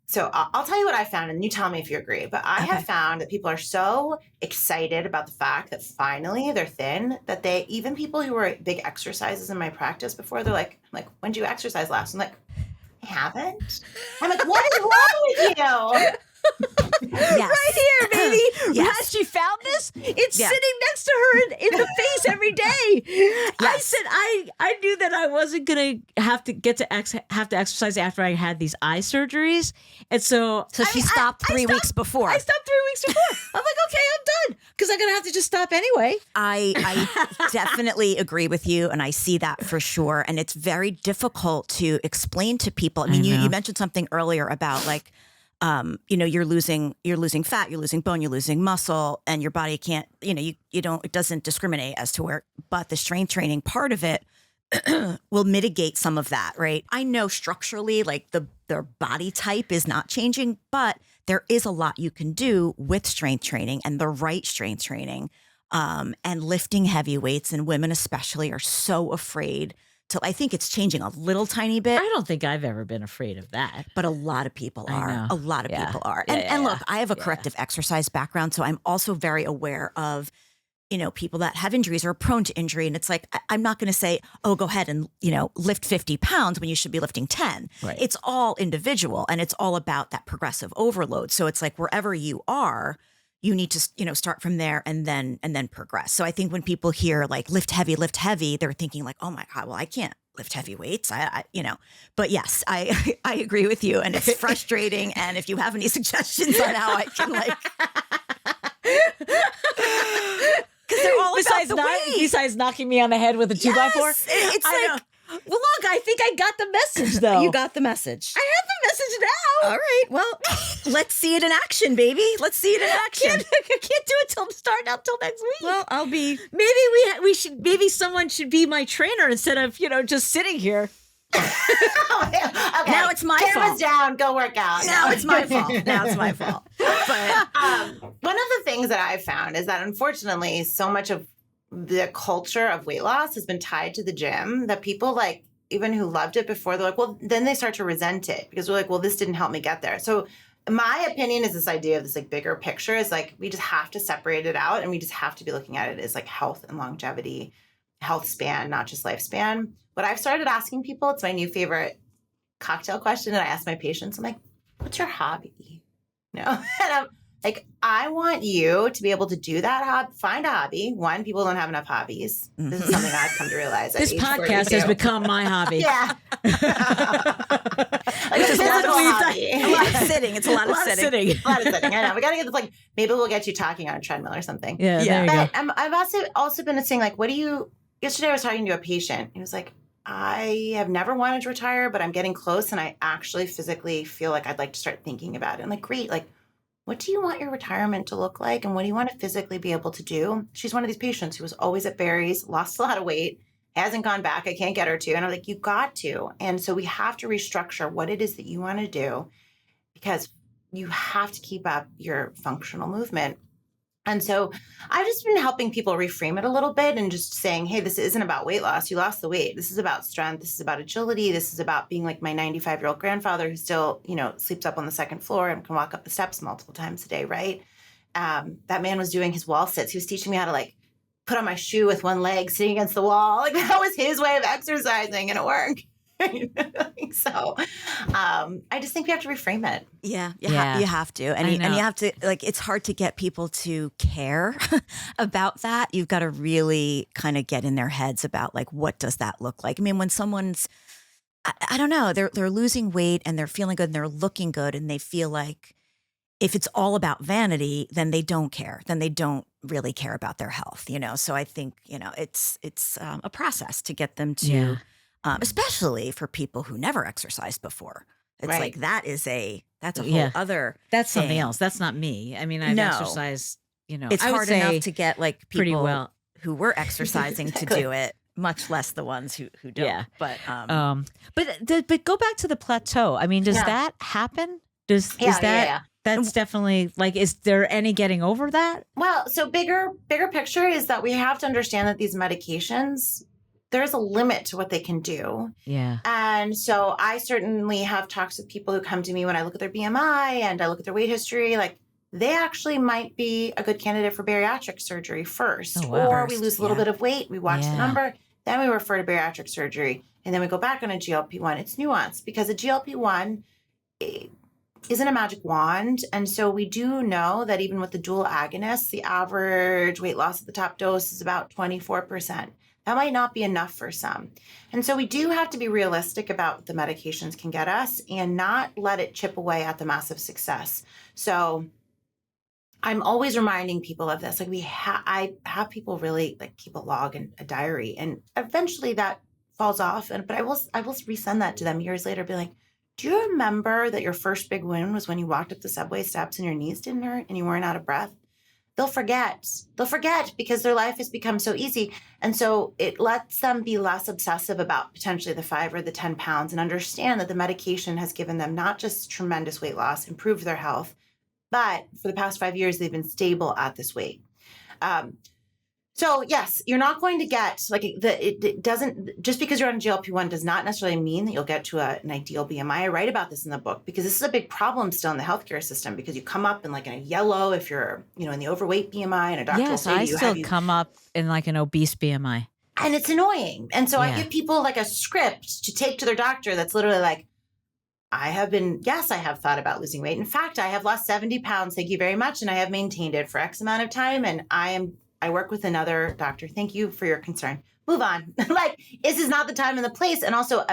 so I'll tell you what I found, and you tell me if you agree. But I have found that people are so excited about the fact that finally they're thin, that even people who were big exercises in my practice before, they're like, when did you exercise last? I'm like, I haven't. I'm like, what is wrong with you? Yes. Right here, baby. Yes. She found this. It's sitting next to her in the face every day. Yes. I said I knew that I wasn't gonna have to exercise after I had these eye surgeries, and so she stopped 3 weeks before. I stopped 3 weeks before. I'm like, okay, I'm done, because I'm gonna have to just stop anyway. I definitely agree with you, and I see that for sure. And it's very difficult to explain to people. I mean, you mentioned something earlier about like, you're losing fat, you're losing bone, you're losing muscle, and your body can't, it doesn't discriminate as to where, but the strength training part of it will mitigate some of that, right? I know structurally, like their body type is not changing, but there is a lot you can do with strength training, and the right strength training, and lifting heavy weights, and women especially are so afraid to. I think it's changing a little tiny bit. I don't think I've ever been afraid of that. But a lot of people are. A lot of people are. Yeah, and look, I have a corrective exercise background, so I'm also very aware of, people that have injuries or are prone to injury. And it's like, I'm not going to say, oh, go ahead and, lift 50 pounds when you should be lifting 10. Right. It's all individual, and it's all about that progressive overload. So it's like wherever you are, you need to, start from there and then progress. So I think when people hear like lift heavy, they're thinking like, oh my God, well, I can't lift heavy weights. But yes, I agree with you, and it's frustrating. And if you have any suggestions on how I can because they're all besides knocking me on the head with a 2x4. It's like, well, look, I think I got the message though. You got the message. I have the message now. All right. Well, let's see it in action, baby. Let's see it in action. I can't do it till next week. Well, I'll be. Maybe someone should be my trainer instead of, just sitting here. Okay. Now it's my Camera's fault. down. Go work out. Now it's my fault. But one of the things that I've found is that unfortunately, so much of the culture of weight loss has been tied to the gym that people like, even who loved it before, they're like, well, then they start to resent it because we're like, well, this didn't help me get there. So my opinion is this idea of this like bigger picture is like, we just have to separate it out and we just have to be looking at it as like health and longevity, health span, not just lifespan. What I've started asking people, it's my new favorite cocktail question. And I ask my patients, I'm like, what's your hobby? And I'm like, I want you to be able to do that find a hobby. One, people don't have enough hobbies. This is something I've come to realize. This podcast has become my hobby. Yeah. it's a lot of sitting. It's a lot of sitting. A lot of sitting. I know. We got to get this, like, maybe we'll get you talking on a treadmill or something. Yeah. There you go. But I've also been saying, like, yesterday I was talking to a patient. He was like, I have never wanted to retire, but I'm getting close and I actually physically feel like I'd like to start thinking about it. I'm like, great. Like, what do you want your retirement to look like? And what do you want to physically be able to do? She's one of these patients who was always at Barry's, lost a lot of weight, hasn't gone back. I can't get her to. And I'm like, you got to. And so we have to restructure what it is that you want to do because you have to keep up your functional movement. And so I've just been helping people reframe it a little bit and just saying, hey, this isn't about weight loss. You lost the weight. This is about strength. This is about agility. This is about being like my 95-year-old grandfather who still, sleeps up on the second floor and can walk up the steps multiple times a day, right? That man was doing his wall sits. He was teaching me how to like put on my shoe with one leg sitting against the wall. Like that was his way of exercising and it worked. So I just think we have to reframe it. Yeah, you have to. And you have to, like, it's hard to get people to care about that. You've got to really kind of get in their heads about, like, what does that look like? I mean, when someone's, I don't know, they're losing weight and they're feeling good and they're looking good and they feel like if it's all about vanity, then they don't care. Then they don't really care about their health, So I think, it's a process to get them to... Yeah. Especially for people who never exercised before. It's right. like that's a whole other That's thing. something else. That's not me. I mean, I've exercised, It's I would hard say enough to get like people pretty well. who were exercising to do it, much less the ones who don't. Yeah. But but go back to the plateau. I mean, does that happen? Is that that's definitely like, is there any getting over that? Well, so bigger picture is that we have to understand that these medications, there's a limit to what they can do. Yeah. And so I certainly have talks with people who come to me when I look at their BMI and I look at their weight history, like they actually might be a good candidate for bariatric surgery first. Oh, wow. Or we lose a little bit of weight, we watch the number, then we refer to bariatric surgery, and then we go back on a GLP-1. It's nuanced because a GLP-1 isn't a magic wand. And so we do know that even with the dual agonists, the average weight loss at the top dose is about 24%. That might not be enough for some. And so we do have to be realistic about what the medications can get us and not let it chip away at the massive success. So I'm always reminding people of this. Like I have people really like keep a log and a diary, and eventually that falls off. But I will resend that to them years later, be like, do you remember that your first big win was when you walked up the subway steps and your knees didn't hurt and you weren't out of breath? They'll forget because their life has become so easy. And so it lets them be less obsessive about potentially the 5 or the 10 pounds and understand that the medication has given them not just tremendous weight loss, improved their health, but for the past 5 years, they've been stable at this weight. So yes, you're not going to get it doesn't, just because you're on GLP-1 does not necessarily mean that you'll get to an ideal BMI. I write about this in the book because this is a big problem still in the healthcare system, because you come up in like in a yellow if you're, in the overweight BMI, and a doctor will say I still come up in like an obese BMI. And it's annoying. And so I give people like a script to take to their doctor that's literally like, I have thought about losing weight. In fact, I have lost 70 pounds. Thank you very much. And I have maintained it for X amount of time. And I work with another doctor. Thank you for your concern. Move on. Like, this is not the time and the place. And also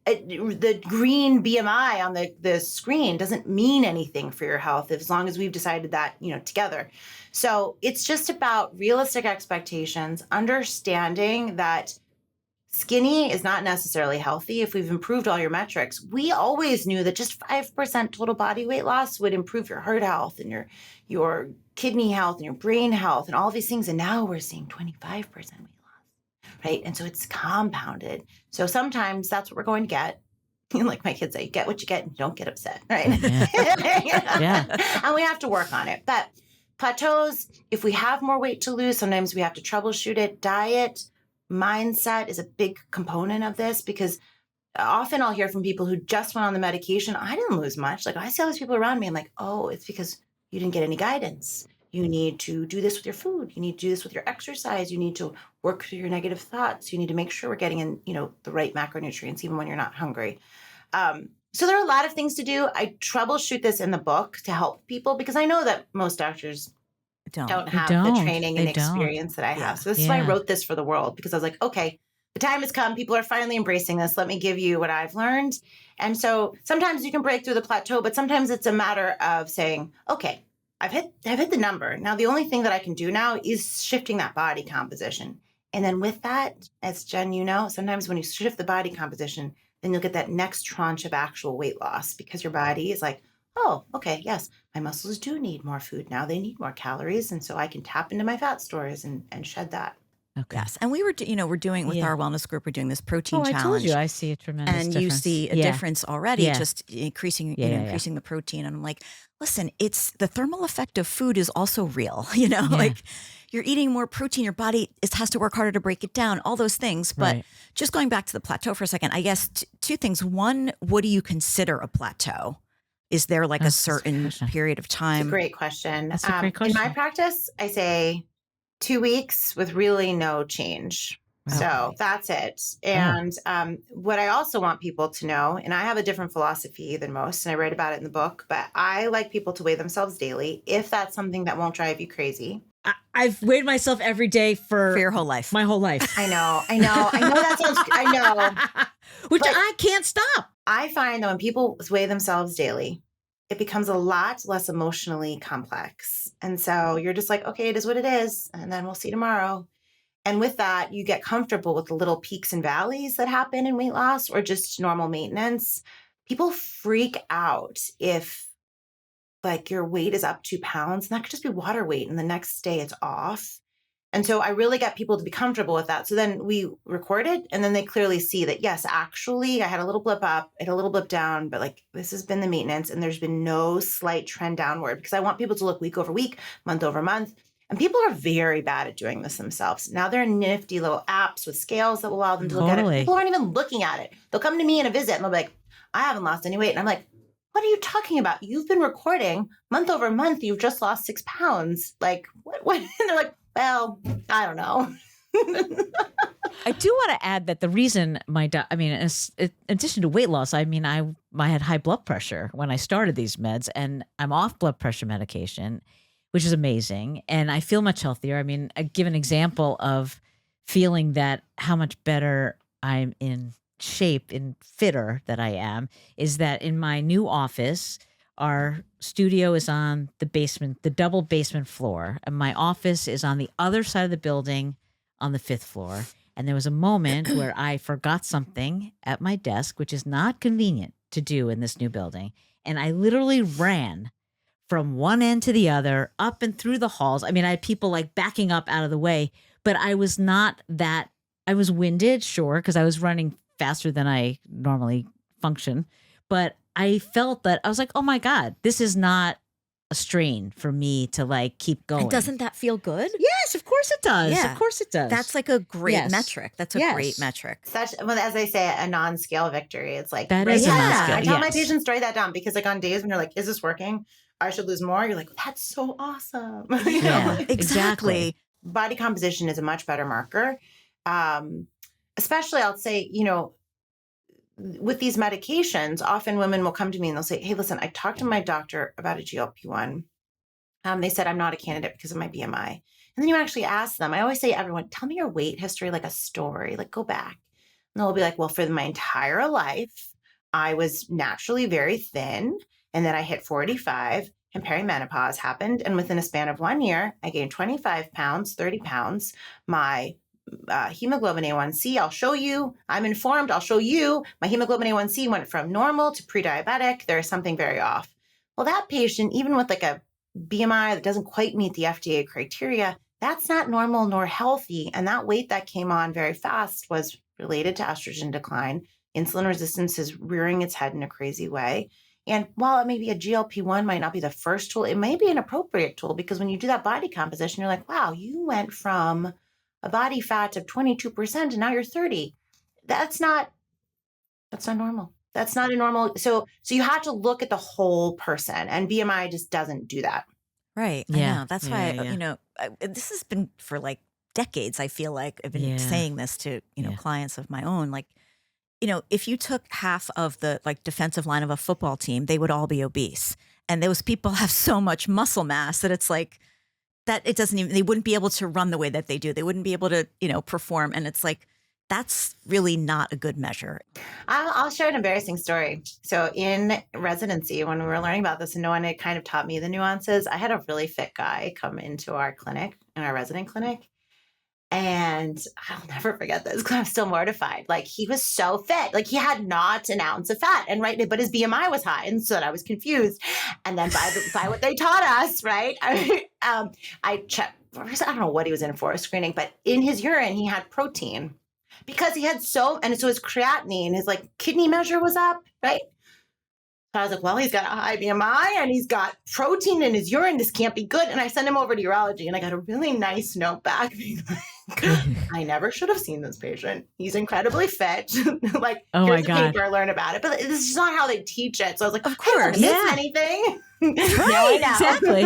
the green BMI on the screen doesn't mean anything for your health as long as we've decided that, together. So it's just about realistic expectations, understanding that Skinny is not necessarily healthy. If we've improved all your metrics, we always knew that just 5% total body weight loss would improve your heart health and your kidney health and your brain health and all these things. And now we're seeing 25% weight loss, right? And so it's compounded. So sometimes that's what we're going to get. Like my kids say, get what you get and don't get upset, right? Yeah. And we have to work on it. But plateaus, if we have more weight to lose, sometimes we have to troubleshoot it. Diet, mindset is a big component of this, because often I'll hear from people who just went on the medication, I didn't lose much. Like I see all these people around me, I'm like, oh, it's because you didn't get any guidance. You need to do this with your food. You need to do this with your exercise. You need to work through your negative thoughts. You need to make sure we're getting in, the right macronutrients, even when you're not hungry. So there are a lot of things to do. I troubleshoot this in the book to help people, because I know that most doctors don't have the training and experience that I have. So this is why I wrote this for the world, because I was like, okay, the time has come. People are finally embracing this. Let me give you what I've learned. And so sometimes you can break through the plateau, but sometimes it's a matter of saying, okay, I've hit the number. Now, the only thing that I can do now is shifting that body composition. And then with that, as Jen, sometimes when you shift the body composition, then you'll get that next tranche of actual weight loss, because your body is like, oh, okay, yes, my muscles do need more food now. They need more calories. And so I can tap into my fat stores and shed that. Okay. Yes. And we're doing with our wellness group, we're doing this protein challenge. I told you, I see a tremendous difference. And you see a difference already, just increasing the protein. And I'm like, listen, it's the thermal effect of food is also real, like you're eating more protein, your body has to work harder to break it down, all those things. But just going back to the plateau for a second, I guess two things. One, what do you consider a plateau? Is there like a certain period of time? That's a great question. That's a great question. In my practice, I say 2 weeks with really no change. Wow. So that's it. And what I also want people to know, and I have a different philosophy than most, and I write about it in the book, but I like people to weigh themselves daily if that's something that won't drive you crazy. I've weighed myself every day for your whole life. My whole life. I know that sounds, I know. Which I can't stop. I find that when people weigh themselves daily, it becomes a lot less emotionally complex. And so you're just like, okay, it is what it is. And then we'll see tomorrow. And with that, you get comfortable with the little peaks and valleys that happen in weight loss or just normal maintenance. People freak out if like your weight is up 2 pounds, and that could just be water weight. And the next day it's off. And so I really get people to be comfortable with that. So then we record it, and then they clearly see that, yes, actually I had a little blip up, I had a little blip down, but like this has been the maintenance and there's been no slight trend downward, because I want people to look week over week, month over month. And people are very bad at doing this themselves. Now there are nifty little apps with scales that will allow them to look at it. People aren't even looking at it. They'll come to me in a visit and they'll be like, I haven't lost any weight. And I'm like, what are you talking about? You've been recording month over month. You've just lost 6 pounds. Like what? And they're like, well, I don't know. I do want to add that the reason in addition to weight loss, I had high blood pressure when I started these meds, and I'm off blood pressure medication, which is amazing. And I feel much healthier. I give an example of feeling that how much better I'm in shape and fitter that I am is that in my new office, our studio is on the basement, the double basement floor, and my office is on the other side of the building on the 5th floor. And there was a moment where I forgot something at my desk, which is not convenient to do in this new building. And I literally ran from one end to the other, up and through the halls. I had people like backing up out of the way, but I was not that, I was winded, sure, because I was running faster than I normally function. But I felt that I was like, oh my God, this is not a strain for me to like keep going. And doesn't that feel good? Yes, of course it does. Yeah. Of course it does. That's like a great metric. That's a great metric. As I say, a non-scale victory. It's like, that is a non-scale. I tell my patients to write that down, because like on days when you're like, is this working? I should lose more. You're like, that's so awesome. Exactly. Body composition is a much better marker. Especially I'll say, with these medications, often women will come to me and they'll say, hey, listen, I talked to my doctor about a GLP-1. They said I'm not a candidate because of my BMI. And then you actually ask them, I always say to everyone, tell me your weight history, like a story, like go back. And they'll be like, well, for my entire life, I was naturally very thin. And then I hit 45 and perimenopause happened. And within a span of 1 year, I gained 25 pounds, 30 pounds. My hemoglobin A1C. I'll show you. I'm informed. I'll show you. My hemoglobin A1C went from normal to pre-diabetic. There is something very off. Well, that patient, even with like a BMI that doesn't quite meet the FDA criteria, that's not normal nor healthy. And that weight that came on very fast was related to estrogen decline. Insulin resistance is rearing its head in a crazy way. And while it may be a GLP-1 might not be the first tool, it may be an appropriate tool, because when you do that body composition, you're like, wow, you went from a body fat of 22% and now you're 30. That's not normal. That's not a normal. So you have to look at the whole person, and BMI just doesn't do that. Right. Yeah. I know. That's why, this has been for like decades. I feel like I've been saying this to, clients of my own, like, if you took half of the like defensive line of a football team, they would all be obese. And those people have so much muscle mass that it's like that it doesn't even, they wouldn't be able to run the way that they do. They wouldn't be able to, perform. And it's like, that's really not a good measure. I'll share an embarrassing story. So in residency, when we were learning about this and no one had kind of taught me the nuances, I had a really fit guy come into our clinic, in our resident clinic. And I'll never forget this because I'm still mortified. Like, he was so fit. Like, he had not an ounce of fat, but his BMI was high. And so that I was confused. And then by what they taught us, right? I checked, I don't know what he was in for a screening, but in his urine, he had protein because he had and so his creatinine, his like kidney measure was up, right? So I was like, well, he's got a high BMI and he's got protein in his urine. This can't be good. And I sent him over to urology, and I got a really nice note back. I never should have seen this patient. He's incredibly fit. Like, oh here's my a God. paper, learn about it. But this is not how they teach it. So I was like, of course, I didn't miss anything. Exactly.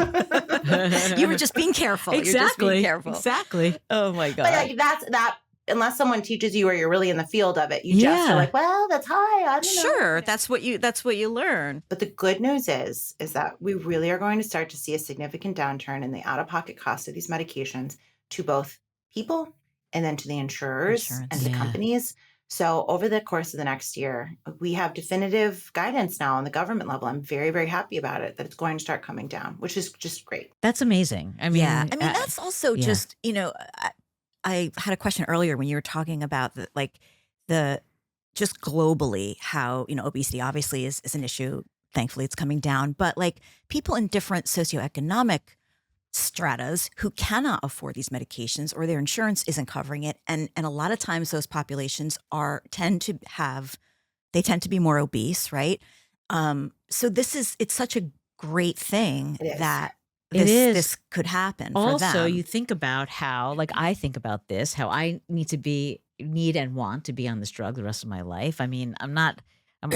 You were just being careful. Exactly. You're just being careful. Exactly. Oh my God. But like that. Unless someone teaches you or you're really in the field of it, you just are like, well, that's high. I don't know. Sure, that's what you learn. But the good news is that we really are going to start to see a significant downturn in the out-of-pocket cost of these medications to both people and then to the insurers and the companies. So over the course of the next year, we have definitive guidance now on the government level. I'm very, very happy about it, that it's going to start coming down, which is just great. That's amazing. I mean, that's also just, I had a question earlier when you were talking about the just globally how, obesity obviously is an issue. Thankfully, it's coming down. But like people in different socioeconomic stratas who cannot afford these medications or their insurance isn't covering it. And a lot of times those populations tend to be more obese, right? So it's such a great thing that this could happen for them. Also, you think about how, like I think about this, how I need and want to be on this drug the rest of my life. I mean, I'm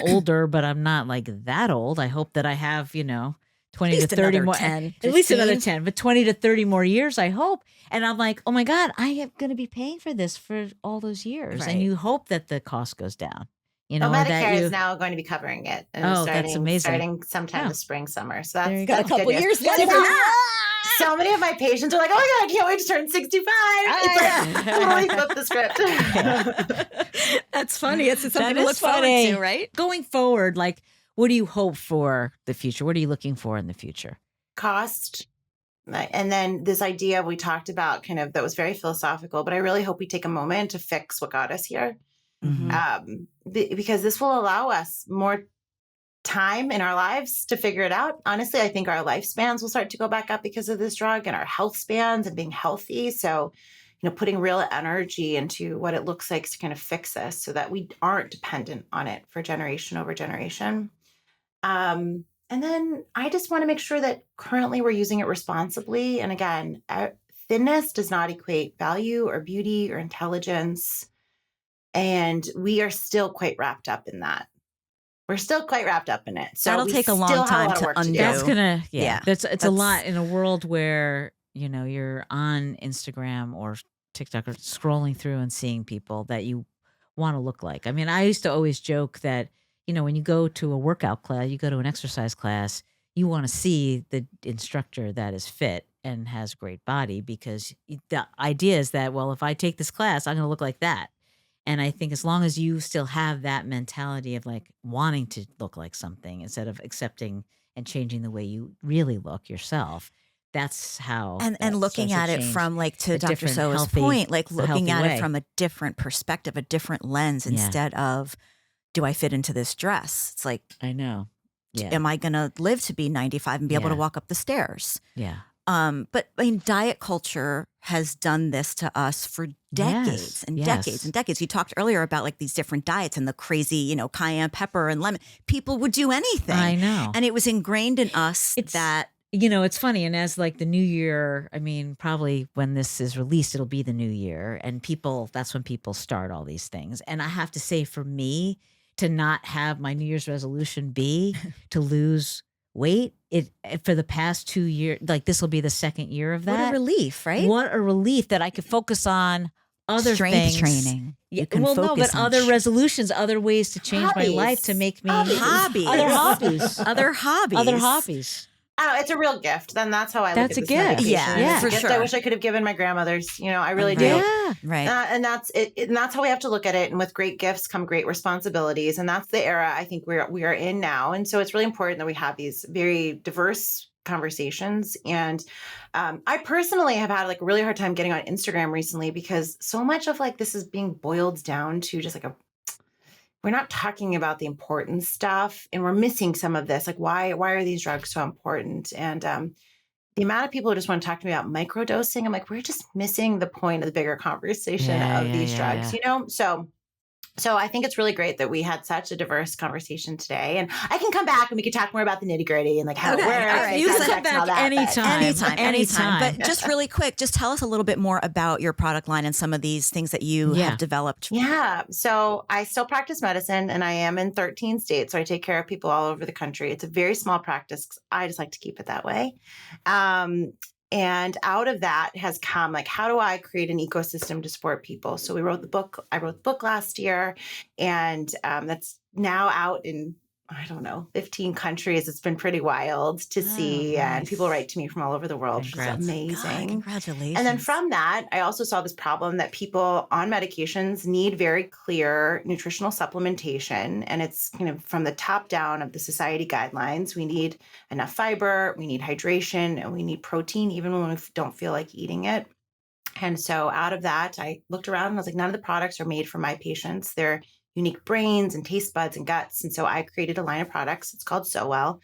older, but I'm not like that old. I hope that I have, 20 to 30 more, 10, at least another 10, but 20 to 30 more years, I hope. And I'm like, oh my God, I am going to be paying for this for all those years. Right. And you hope that the cost goes down. Medicare is now going to be covering it. And that's amazing. Starting sometime this spring, summer. So that's got a couple years left. So many of my patients are like, oh my God, I can't wait to turn 65. Totally flip the script. That's funny. It's something to look forward to, right? Going forward, like, what do you hope for the future? What are you looking for in the future? Cost. And then this idea we talked about that was very philosophical, but I really hope we take a moment to fix what got us here. Mm-hmm. Because this will allow us more time in our lives to figure it out. Honestly, I think our lifespans will start to go back up because of this drug, and our health spans and being healthy. So, putting real energy into what it looks like to kind of fix this so that we aren't dependent on it for generation over generation. And then I just want to make sure that currently we're using it responsibly. And again, thinness does not equate value or beauty or intelligence. And we are still quite wrapped up in that. We're still quite wrapped up in it. So that'll take a long time to undo. That's gonna, That's a lot in a world where, you're on Instagram or TikTok or scrolling through and seeing people that you want to look like. I mean, I used to always joke that, when you go to a workout class, you go to an exercise class, you want to see the instructor that is fit and has a great body, because the idea is that, well, if I take this class, I'm going to look like that. And I think as long as you still have that mentality of like wanting to look like something instead of accepting and changing the way you really look yourself, that's how. And that looking starts at it change from like to a Dr. different, Sowa's healthy- point, like a looking healthy at way. it from a different perspective, a different lens instead of, do I fit into this dress? It's like, I know. Yeah. am I going to live to be 95 and be able to Yeah. walk up the stairs? Yeah. But I mean, diet culture has done this to us for decades and decades and decades. You talked earlier about like these different diets and the crazy, you know, cayenne pepper and lemon. People would do anything. I know. And it was ingrained in us that. You know, it's funny. And as like the new year, I mean, probably when this is released, it'll be the new year. And that's when people start all these things. And I have to say, for me, to not have my New Year's resolution be to lose weight, it for the past 2 years, like this will be the second year of that. What a relief, right? What a relief that I could focus on other strength things. training. Yeah, You can well, no, focus but on other resolutions, other ways to change my Hobbies. life to make me hobbies. other hobbies, Other hobbies. other hobbies. Oh, it's a real gift. Then that's how I That's look a at this gift. medication. Yeah, It's for a gift sure. I wish I could have given my grandmothers. You know, I really do. Yeah. Right. And that's it. And that's how we have to look at it. And with great gifts come great responsibilities. And that's the era I think we are in now. And so it's really important that we have these very diverse conversations. And I personally have had like a really hard time getting on Instagram recently because so much of like this is being boiled down to just like we're not talking about the important stuff and we're missing some of this. Like why are these drugs so important? And the amount of people who just want to talk to me about microdosing, I'm like, we're just missing the point of the bigger conversation of these drugs, you know? So I think it's really great that we had such a diverse conversation today. And I can come back and we can talk more about the nitty gritty and like how it works. All right. and You sex can and come all back that, but- anytime. Anytime. But just really quick, just tell us a little bit more about your product line and some of these things that you have developed. Yeah. So I still practice medicine and I am in 13 states. So I take care of people all over the country. It's a very small practice 'cause I just like to keep it that way. And out of that has come like, how do I create an ecosystem to support people? So I wrote the book last year and that's now out in, I don't know, 15 countries. It's been pretty wild to see. And people write to me from all over the world, which is amazing. God, congratulations. And then from that, I also saw this problem that people on medications need very clear nutritional supplementation. And it's kind of from the top down of the society guidelines. We need enough fiber, we need hydration, and we need protein, even when we don't feel like eating it. And so out of that, I looked around and I was like, none of the products are made for my patients. They're unique brains and taste buds and guts. And so I created a line of products. It's called So Well.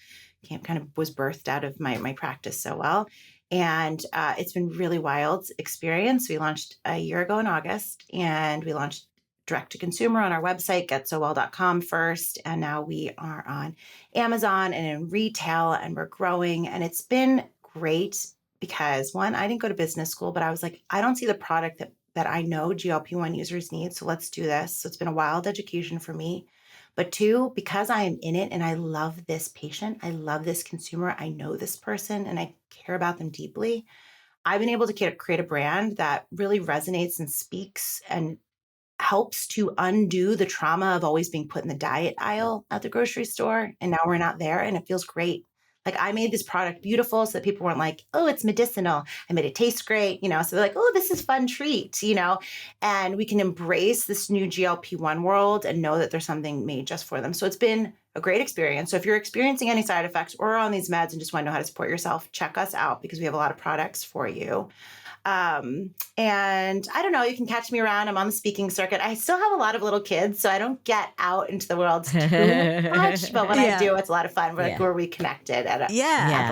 Kind of was birthed out of my practice So Well. And it's been really wild experience. We launched a year ago in August and we launched direct to consumer on our website, getsowell.com first. And now we are on Amazon and in retail and we're growing. And it's been great because one, I didn't go to business school, but I was like, I don't see the product that I know GLP-1 users need. So let's do this. So it's been a wild education for me. But two, because I am in it and I love this patient, I love this consumer, I know this person and I care about them deeply, I've been able to create a brand that really resonates and speaks and helps to undo the trauma of always being put in the diet aisle at the grocery store. And now we're not there and it feels great. Like I made this product beautiful so that people weren't like, oh, it's medicinal. I made it taste great, you know? So they're like, oh, this is fun treat, you know? And we can embrace this new GLP-1 world and know that there's something made just for them. So it's been a great experience. So if you're experiencing any side effects or on these meds and just want to know how to support yourself, check us out because we have a lot of products for you. And I don't know, you can catch me around. I'm on the speaking circuit. I still have a lot of little kids, so I don't get out into the world too much. But when I do, it's a lot of fun. We're reconnected at the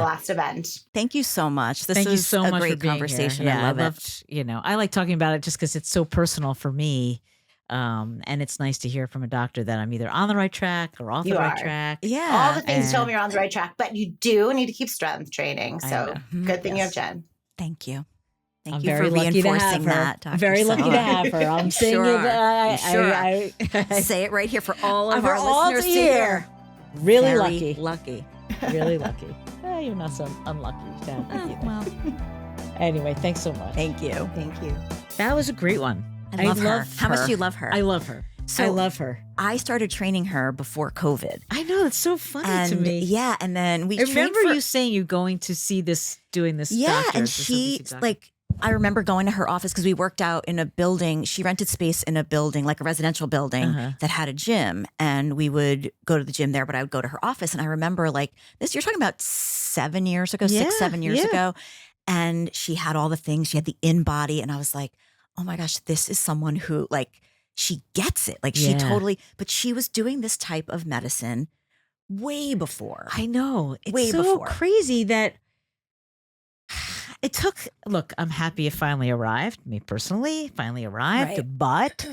last event. Thank you so much. This Thank you is so a much great for being conversation. Here. Yeah, I loved, you know, I like talking about it just because it's so personal for me. And it's nice to hear from a doctor that I'm either on the right track or off the right track. Yeah. All the things tell me you're on the right track, but you do need to keep strength training. So good thing you have Jen. Thank you. Thank I'm you very for lucky reinforcing to have her. that, Dr. Very lucky Sowa. to have her. I'm saying Sure. Say it right here for all of for our all listeners to to hear. Really Very lucky. lucky. Really lucky. You're not so unlucky to have me either. Well, anyway, thanks so much. thank you. Thank you. That was a great one. I love her. How much do you love her? I love her. So I love her. I started training her before COVID. I know, it's so funny to me. Yeah, and then we I remember you saying you're going to see this, doing this. Yeah, doctor, and this she obesity doctor. like. I remember going to her office because we worked out in a building. She rented space in a building, like a residential building that had a gym. And we would go to the gym there, but I would go to her office. And I remember like this, you're talking about 7 years ago, 6, 7 years ago. And she had all the things. She had the in-body. And I was like, oh my gosh, this is someone who like, she gets it. Like she totally, but she was doing this type of medicine way before. I know. It's way so before. crazy that it took, look, I'm happy it finally arrived. Me personally, finally arrived. Right. But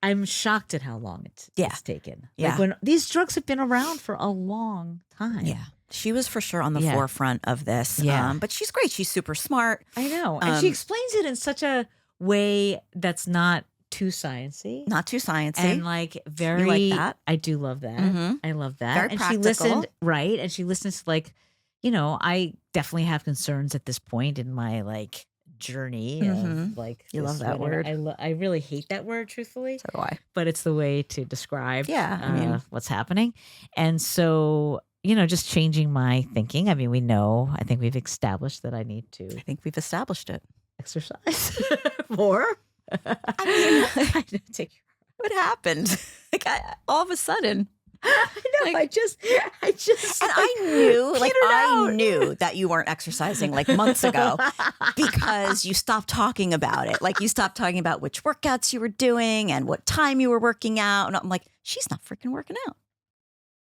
I'm shocked at how long it's taken. Yeah. Like when these drugs have been around for a long time. Yeah. She was for sure on the forefront of this. Yeah. But she's great. She's super smart. I know. And she explains it in such a way that's not too sciencey. Not too sciencey. And like very, you like that? I do love that. Mhm. I love that. Very and practical. she listened, right? And she listens to like, you know, I definitely have concerns at this point in my like journey of like. You love this that word. I really hate that word, truthfully. So do I. But it's the way to describe I mean, what's happening. And so, you know, just changing my thinking. I mean, I think we've established that I need to I think we've established it. exercise more. I mean, I didn't take what happened? Like all of a sudden. I know. Like- I just, And I knew, like petered I out. knew that you weren't exercising like months ago because you stopped talking about it. Like you stopped talking about which workouts you were doing and what time you were working out. And I'm like, she's not freaking working out.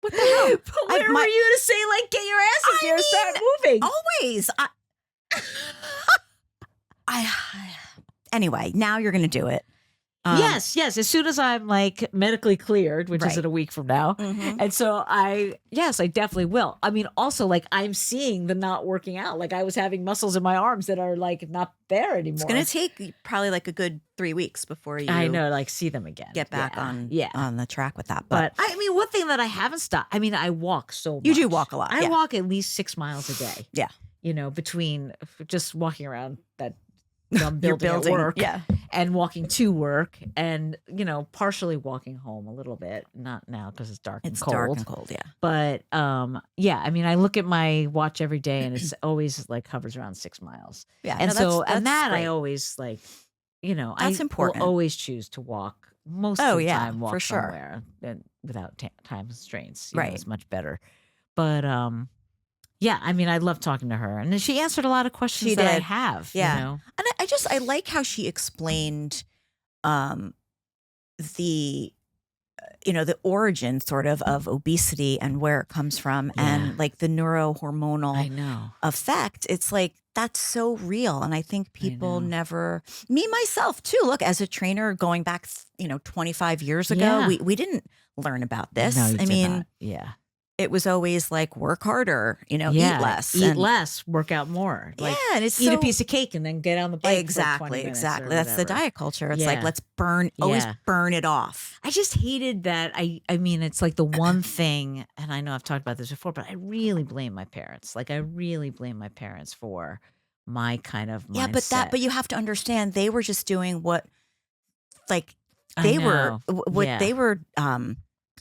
What the hell? But where were you to say like get your ass in gear, start moving? Always. Anyway, now you're going to do it. Yes. As soon as I'm like medically cleared, which is Right. in a week from now. Mhm. And so I definitely will. I mean, also like I'm seeing the not working out. Like I was having muscles in my arms that are like not there anymore. It's going to take probably like a good 3 weeks before you I know, like see them again. get back Yeah. on the track with that. But I mean, one thing that I haven't stopped, I mean, I walk so much. You do walk a lot, I yeah. walk at least 6 miles a day. Yeah. You know, between just walking around that dumb You're building, building, at work yeah. and walking to work and, you know, partially walking home a little bit. Not now because it's dark and cold. Dark and cold, yeah. But yeah, I mean, I look at my watch every day and it's always like hovers around 6 miles. Yeah. And no, so, that's and that great. I always like, you know, That's I important. will always choose to walk most Oh, of the yeah, time, walk for sure. somewhere and without time constraints. You know, Right. it's much better. But yeah, I mean, I love talking to her, and she answered a lot of questions She that I did. have. Yeah. You know? And I like how she explained the the origin sort of obesity and where it comes from and like the I neurohormonal know. effect. It's like that's so real. And I think people know. never, me myself too, look, as a trainer going back 25 years ago, Yeah. we didn't learn about this. No, you I did mean, not. Yeah. it was always like work harder, eat less. Eat and- less, work out more. Like, yeah, and it's eat a so- piece of cake and then get on the bike. Exactly, for 20 minutes exactly. or That's the whatever. diet culture. It's like Yeah. let's always Yeah. burn it off. I just hated that. I mean, it's like the one thing, and I know I've talked about this before, but I really blame my parents. Like, I really blame my parents for my kind of mindset. Yeah, but you have to understand they were just doing what, like, I they were know. what Yeah. they were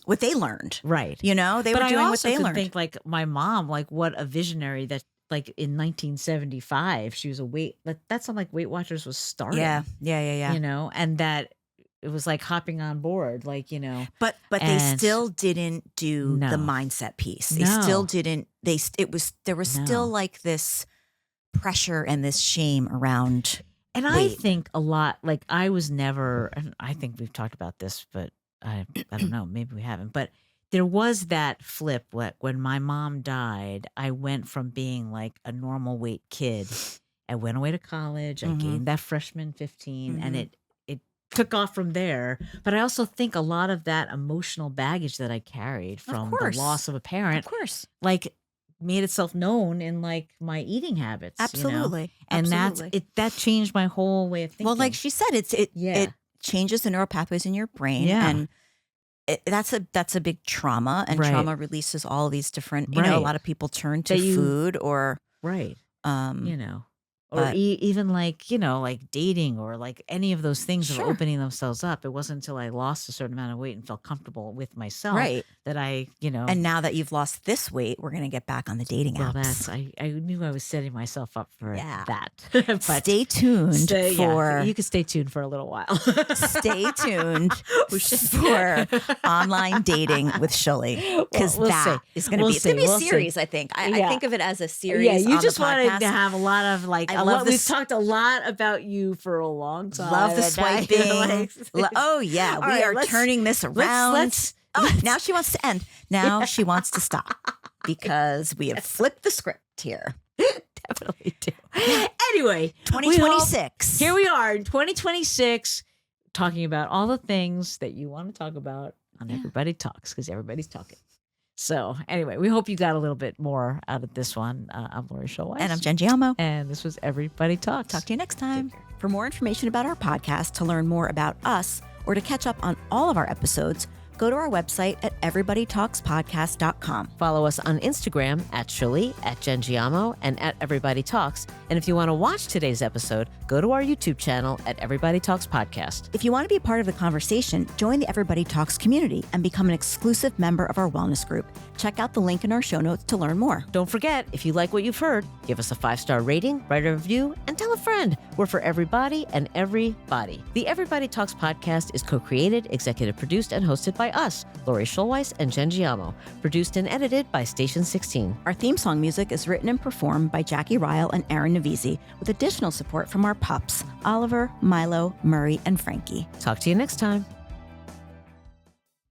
what they learned. Right. They but were I doing what also they could learned. think like my mom, like what a visionary that like in 1975 she was that's when like Weight Watchers was starting. Yeah. You know, and that it was like hopping on board, like, you know. But they and- still didn't do the No. mindset piece. They No. still didn't. There was still No. like this pressure and this shame around. And I Wait. think a lot, like I was never, and I think we've talked about this, but I don't know, maybe we haven't, but there was that flip when my mom died. I went from being like a normal weight kid. I went away to college. I Mhm. gained that freshman 15 and Mhm. it took off from there. But I also think a lot of that emotional baggage that I carried from the course. loss of a parent, Of course, like made itself known in like my eating habits. You know? absolutely, And absolutely. that changed my whole way of thinking. Well, like she said, it changes the neural pathways in your brain, Yeah. and that's a big trauma, and Right. trauma releases all these different. A Right. lot of people turn to That you- food or right. You know, or but- even like, you know, like dating or like any of those things that Sure. were opening themselves up. It wasn't until I lost a certain amount of weight and felt comfortable with myself right. that I, you know. And now that you've lost this weight, we're gonna get back on the dating well, apps. I knew I was setting myself up for Yeah. that. But Stay tuned for you could stay tuned for a little while. stay tuned for online dating with Shuli, because We'll that see. is going to We'll be it's going to see. be a We'll see. series. I think I Yeah. think of it as a series. Yeah, you on just the wanted podcast. to have a lot of like I a We've talked a lot about you for a long time. Love the swiping. Oh, yeah. We are turning this around. Now she wants to end. Now she wants to stop because we have flipped the script here. Definitely do. Anyway, 2026. Here we are in 2026 talking about all the things that you want to talk about on Everybody Talks because everybody's talking. So anyway, we hope you got a little bit more out of this one. I'm Lori Schulweis. And I'm Jen Giamo. And this was Everybody Talks. Talk to you next time. For more information about our podcast, to learn more about us, or to catch up on all of our episodes, go to our website at everybodytalkspodcast.com. Follow us on Instagram at Shirley, at Jen Giamo, and at Everybody Talks. And if you want to watch today's episode, go to our YouTube channel at Everybody Talks Podcast. If you want to be a part of the conversation, join the Everybody Talks community and become an exclusive member of our wellness group. Check out the link in our show notes to learn more. Don't forget, if you like what you've heard, give us a 5-star rating, write a review, and tell a friend. We're for everybody and everybody. The Everybody Talks podcast is co-created, executive produced, and hosted by us, Lori Schulweis and Jen Giamo. Produced and edited by Station 16. Our theme song music is written and performed by Jackie Ryle and Aaron Navisi, with additional support from our pups, Oliver, Milo, Murray, and Frankie. Talk to you next time.